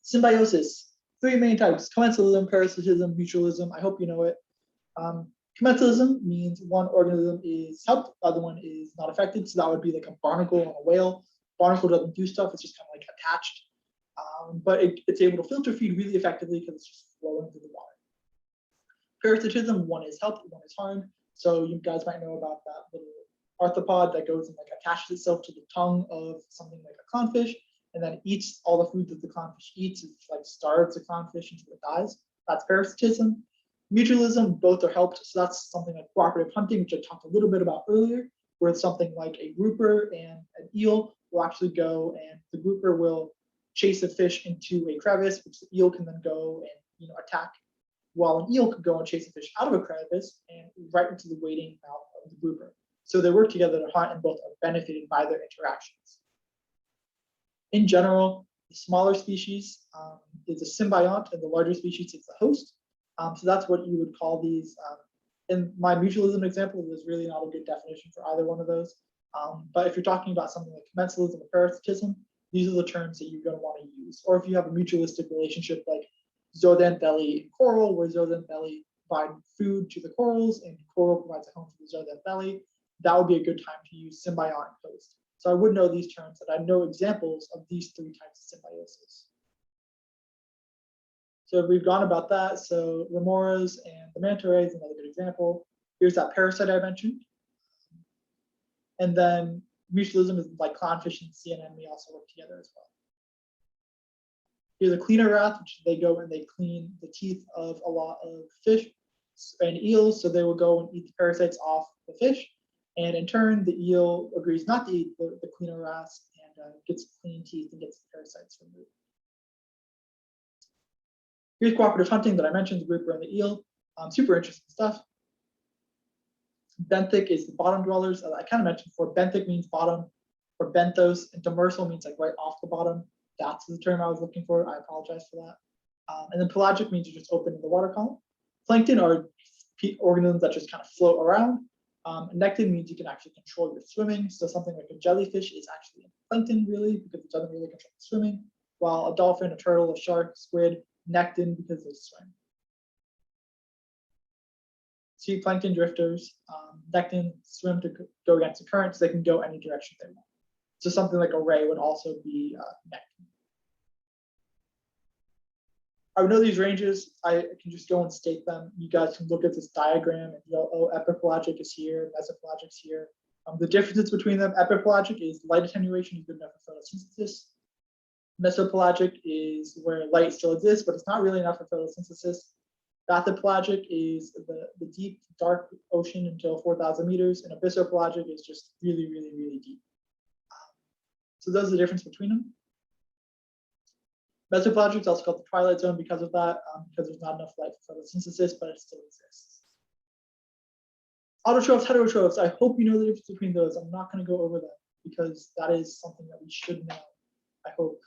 [SPEAKER 1] Symbiosis, 3 main types: commensalism, parasitism, mutualism. I hope you know it. Commensalism means one organism is helped, the other one is not affected. So that would be like a barnacle on a whale. Barnacle doesn't do stuff, it's just kind of like attached. But it's able to filter feed really effectively because it's just flowing through the water. Parasitism, one is helped, one is harmed. So you guys might know about that little arthropod that goes and like attaches itself to the tongue of something like a clownfish and then eats all the food that the clownfish eats. It like starves the clownfish until it dies. That's parasitism. Mutualism, both are helped. So that's something like cooperative hunting, which I talked a little bit about earlier, where it's something like a grouper and an eel will actually go, and the grouper will chase a fish into a crevice, which the eel can then go and attack, while an eel could go and chase a fish out of a crevice and right into the waiting mouth of the grouper. So they work together to hunt, and both are benefited by their interactions. In general, the smaller species is a symbiont, and the larger species is the host. So that's what you would call these. In my mutualism example, there's really not a good definition for either one of those. But if you're talking about something like commensalism or parasitism, these are the terms that you're going to want to use. Or if you have a mutualistic relationship like zooxanthellae and coral, where zooxanthellae provide food to the corals and coral provides a home for the zooxanthellae, that would be a good time to use symbiont and host. So I would know these terms, and I know examples of these 3 types of symbiosis. So we've gone about that. So remoras and the manta ray is another good example. Here's that parasite I mentioned. And then mutualism is like clownfish and sea anemone also work together as well. Here's a cleaner wrath, which they go and they clean the teeth of a lot of fish and eels. So they will go and eat the parasites off the fish. And in turn, the eel agrees not to eat the cleaner wraths and gets clean teeth and gets the parasites removed. Here's cooperative hunting that I mentioned, the grouper and the eel. Super interesting stuff. Benthic is the bottom dwellers. I kind of mentioned before, benthic means bottom, or benthos, and demersal means like right off the bottom. That's the term I was looking for. I apologize for that. And then pelagic means you're just open in the water column. Plankton are organisms that just kind of float around. Nectin means you can actually control your swimming. So something like a jellyfish is actually in plankton, really, because it doesn't really control swimming. While a dolphin, a turtle, a shark, squid, nectin because they swim. Sea plankton drifters, nectin swim to go against the current, so they can go any direction they want. So something like a ray would also be nectin. I would know these ranges. I can just go and state them. You guys can look at this diagram and go, oh, epipelagic is here, mesopelagic is here. The differences between them, epipelagic is light attenuation is good enough for photosynthesis. Mesopelagic is where light still exists, but it's not really enough for photosynthesis. Bathypelagic is the deep, dark ocean until 4,000 meters, and abyssopelagic is just really, really, really deep. So those are the difference between them. Mesopelagic is also called the twilight zone because of that, because there's not enough light for photosynthesis, but it still exists. Autotrophs, heterotrophs, I hope you know the difference between those. I'm not going to go over them because that is something that we should know. I hope.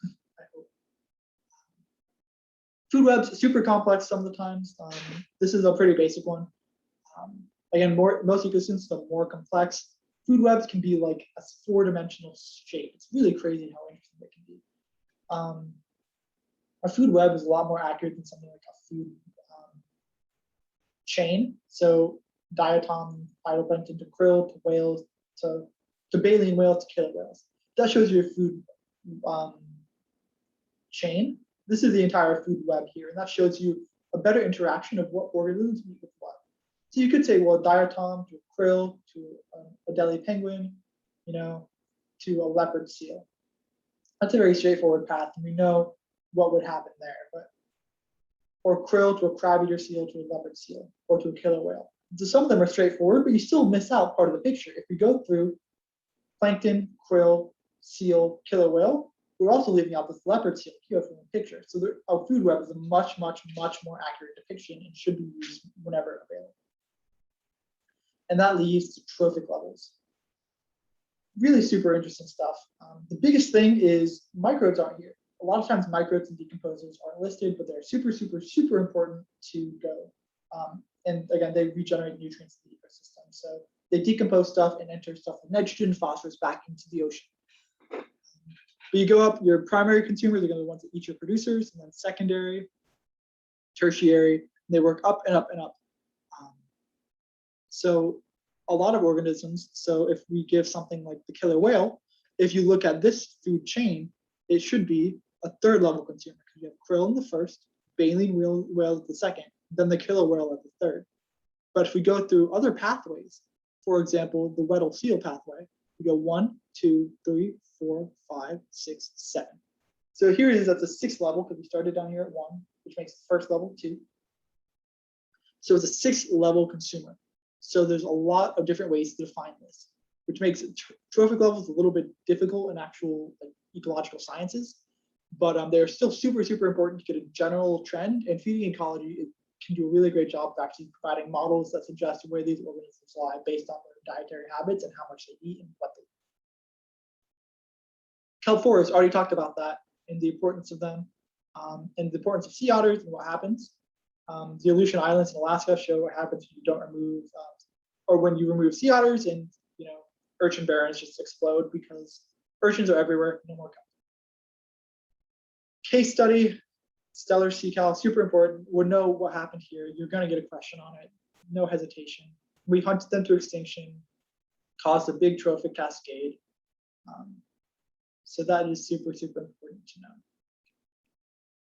[SPEAKER 1] Food webs, super complex some of the times. This is a pretty basic one. Again, most ecosystems are more complex. Food webs can be like a 4-dimensional shape. It's really crazy how interesting they can be. A food web is a lot more accurate than something like a food chain. So diatom, phytoplankton to krill to whales to baleen whales to killer whales. That shows you a food chain. This is the entire food web here, and that shows you a better interaction of what organisms meet with what. So you could say, well, a diatom to a krill to a Adelie penguin, to a leopard seal. That's a very straightforward path, and we know what would happen there. But or krill to a crab-eater seal to a leopard seal or to a killer whale. So some of them are straightforward, but you still miss out part of the picture. If we go through plankton, krill, seal, killer whale, we're also leaving out this leopard seal here from the picture. So our food web is a much, much, much more accurate depiction and should be used whenever available. And that leads to trophic levels. Really super interesting stuff. The biggest thing is microbes aren't here. A lot of times microbes and decomposers aren't listed, but they're super, super, super important to go. And again, they regenerate nutrients in the ecosystem. So they decompose stuff and enter stuff like nitrogen, phosphorus back into the ocean. But you go up, your primary consumers are going to be the ones that eat your producers, and then secondary, tertiary, and they work up and up and up. So a lot of organisms, so if we give something like the killer whale, if you look at this food chain, it should be a 3rd level consumer because you have krill in the first, baleen whale at the second, then the killer whale at the 3rd. But if we go through other pathways, for example, the Weddell seal pathway, we go 1, 2, 3, 4, 5, 6, 7. So here it is at the 6th level because we started down here at 1, which makes the 1st level 2. So it's a 6th level consumer. So there's a lot of different ways to define this, which makes trophic levels a little bit difficult in actual ecological sciences, but they're still super, super important to get a general trend. And feeding ecology can do a really great job of actually providing models that suggest where these organisms lie based on their dietary habits and how much they eat and what they eat. Kelp forests, already talked about that and the importance of them, and the importance of sea otters and what happens. The Aleutian Islands in Alaska show what happens when you don't remove, or when you remove sea otters, and urchin barrens just explode because urchins are everywhere, no more kelp. Case study, stellar sea cow, super important. Would know what happened here. You're going to get a question on it. No hesitation. We hunted them to extinction, caused a big trophic cascade. So that is super, super important to know.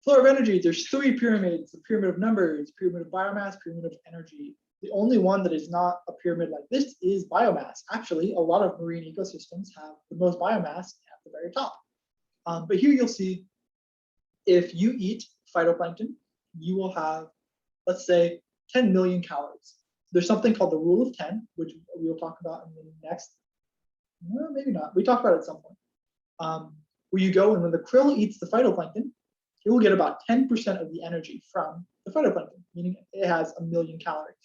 [SPEAKER 1] Flow of energy, there's 3 pyramids: the pyramid of numbers, pyramid of biomass, pyramid of energy. The only one that is not a pyramid like this is biomass. Actually, a lot of marine ecosystems have the most biomass at the very top. But here you'll see, if you eat phytoplankton, you will have, let's say, 10 million calories. There's something called the rule of 10, which we will talk about in the next, well, maybe not. We talked about it at some point. Where you go, and when the krill eats the phytoplankton, it will get about 10% of the energy from the phytoplankton, meaning it has 1 million calories.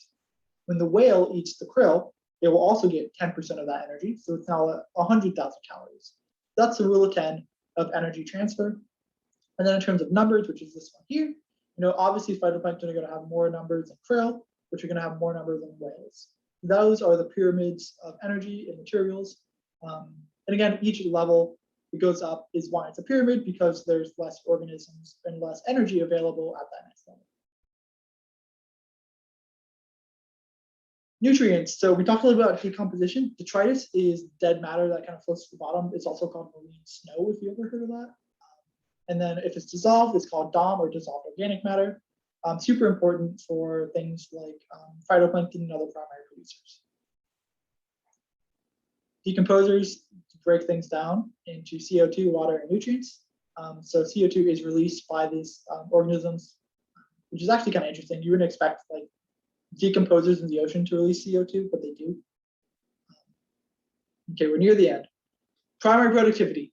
[SPEAKER 1] When the whale eats the krill, it will also get 10% of that energy, so it's now 100,000 calories. That's the rule of 10 of energy transfer. And then in terms of numbers, which is this one here, obviously phytoplankton are going to have more numbers than krill, which are going to have more numbers than whales. Those are the pyramids of energy and materials. And again, each level it goes up is why it's a pyramid, because there's less organisms and less energy available at that next level. Nutrients. So we talked a little bit about decomposition. Detritus is dead matter that kind of floats to the bottom. It's also called marine snow, if you ever heard of that. And then if it's dissolved, it's called DOM, or dissolved organic matter. Super important for things like phytoplankton and other primary producers. Decomposers break things down into CO2, water, and nutrients. So CO2 is released by these organisms, which is actually kind of interesting. You wouldn't expect like decomposers in the ocean to release CO2, but they do. Okay, we're near the end. Primary productivity.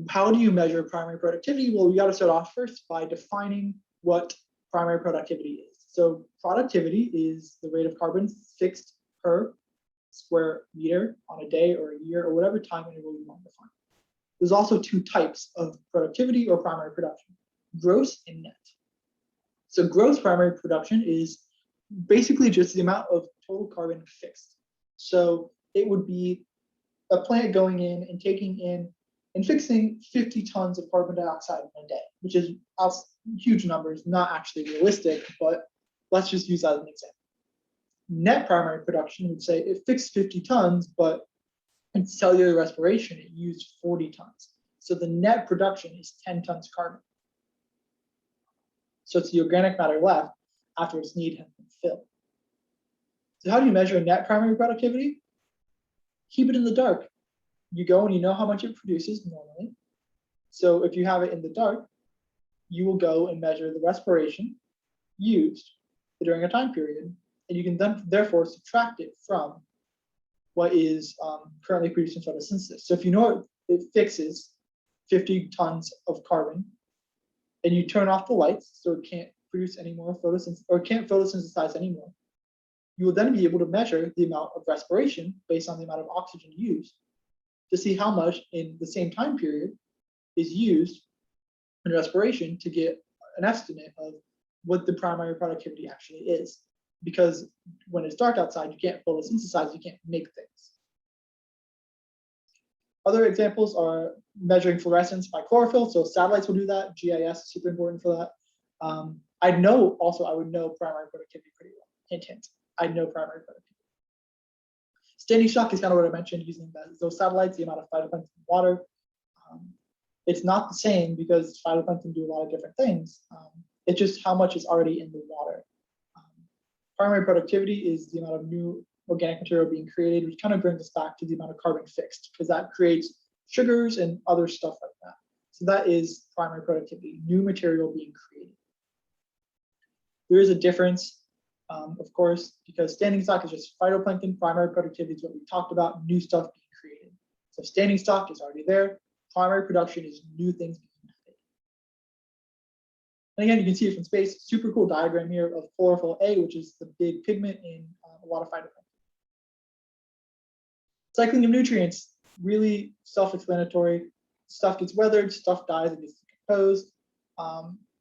[SPEAKER 1] How do you measure primary productivity? Well, we got to start off first by defining what primary productivity is. So productivity is the rate of carbon fixed per square meter on a day or a year or whatever time interval you want to define. There's also two types of productivity or primary production, gross and net. So gross primary production is basically just the amount of total carbon fixed. So it would be a plant going in and taking in and fixing 50 tons of carbon dioxide in a day, which is huge numbers, not actually realistic, but let's just use that as an example. Net primary production would say it fixed 50 tons, but in cellular respiration, it used 40 tons. So the net production is 10 tons carbon. So it's the organic matter left after its need has been filled. So how do you measure net primary productivity? Keep it in the dark. You go and you know how much it produces normally. So if you have it in the dark, you will go and measure the respiration used during a time period, and you can then therefore subtract it from what is currently produced in photosynthesis. So if you know it fixes 50 tons of carbon, and you turn off the lights so it can't produce any more photosynthesis or can't photosynthesize anymore, you will then be able to measure the amount of respiration based on the amount of oxygen used to see how much in the same time period is used in respiration to get an estimate of what the primary productivity actually is. Because when it's dark outside, you can't photosynthesize, you can't make things. Other examples are measuring fluorescence by chlorophyll. So satellites will do that. GIS is super important for that. I would know primary productivity pretty well. Hint, hint. I'd know primary productivity. Standing shock is kind of what I mentioned using those satellites, the amount of phytoplankton in water. It's not the same because phytoplankton do a lot of different things. It's just how much is already in the water. Primary productivity is the amount of new organic material being created, which kind of brings us back to the amount of carbon fixed, because that creates sugars and other stuff like that. So that is primary productivity, new material being created. There is a difference, of course, because standing stock is just phytoplankton. Primary productivity is what we talked about, new stuff being created. So standing stock is already there. Primary production is new things being added. And again, you can see it from space. Super cool diagram here of chlorophyll A, which is the big pigment in a lot of phytoplankton. Cycling of nutrients, really self-explanatory. Stuff gets weathered, stuff dies, and gets decomposed.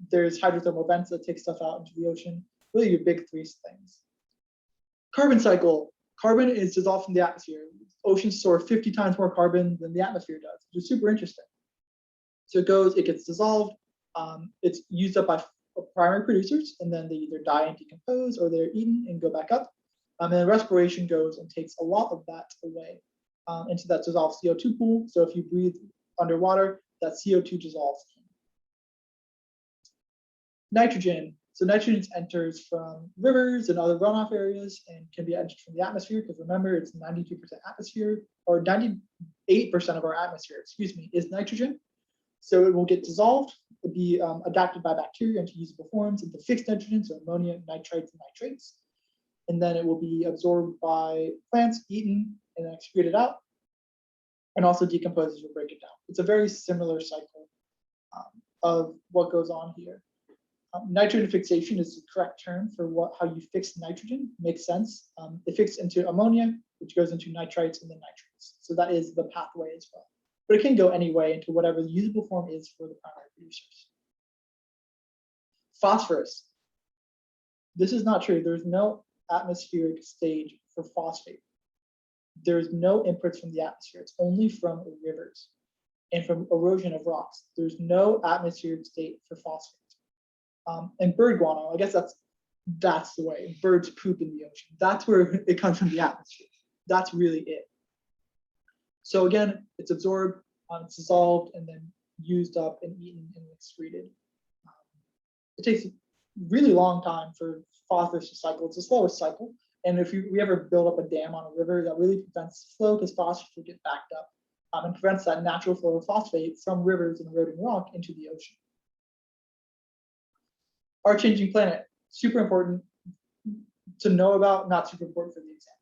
[SPEAKER 1] There's hydrothermal vents that take stuff out into the ocean. Really your big three things. Carbon cycle. Carbon is dissolved from the atmosphere. Oceans store 50 times more carbon than the atmosphere does, which is super interesting. So it gets dissolved. It's used up by primary producers, and then they either die and decompose, or they're eaten and go back up. And then respiration goes and takes a lot of that away into that dissolved CO2 pool. So if you breathe underwater, that CO2 dissolves in. Nitrogen. So nitrogen enters from rivers and other runoff areas and can be entered from the atmosphere, because remember, it's 92% atmosphere, or 98% of our atmosphere, is nitrogen. So it will get dissolved, it'll be adapted by bacteria into usable forms into fixed nitrogen, so ammonia, nitrites, and nitrates. And then it will be absorbed by plants, eaten, and then excreted out. And also decomposers will break it down. It's a very similar cycle of what goes on here. Nitrogen fixation is the correct term for how you fix nitrogen. Makes sense. It fixes into ammonia, which goes into nitrites and then nitrates. So that is the pathway as well. But it can go any way into whatever the usable form is for the primary producers. Phosphorus. This is not true. There's no atmospheric stage for phosphate. There's no inputs from the atmosphere. It's only from rivers and from erosion of rocks. There's no atmospheric state for phosphate. And bird guano, I guess that's the way. Birds poop in the ocean. That's where it comes from, the atmosphere. That's really it. So again, it's absorbed, it's dissolved, and then used up and eaten and excreted. It takes a really long time for phosphorus to cycle. It's the slowest cycle, And if we ever build up a dam on a river, that really prevents flow because phosphate will get backed up, and prevents that natural flow of phosphate from rivers and eroding rock into the ocean. Our changing planet, super important to know about, not super important for the exam.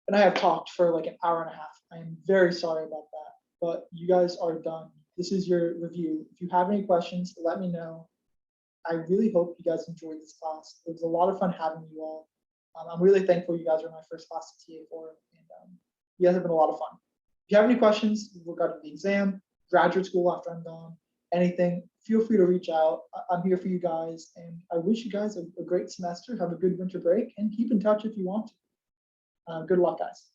[SPEAKER 1] And I have talked for like an hour and a half. I am very sorry about that, but you guys are done. This is your review. If you have any questions, let me know. I really hope you guys enjoyed this class. It was a lot of fun having you all. I'm really thankful you guys are my first class to TA for, and you guys have been a lot of fun. If you have any questions regarding the exam, graduate school after I'm gone, anything, feel free to reach out. I'm here for you guys, and I wish you guys a great semester. Have a good winter break, and keep in touch if you want to. Good luck, guys.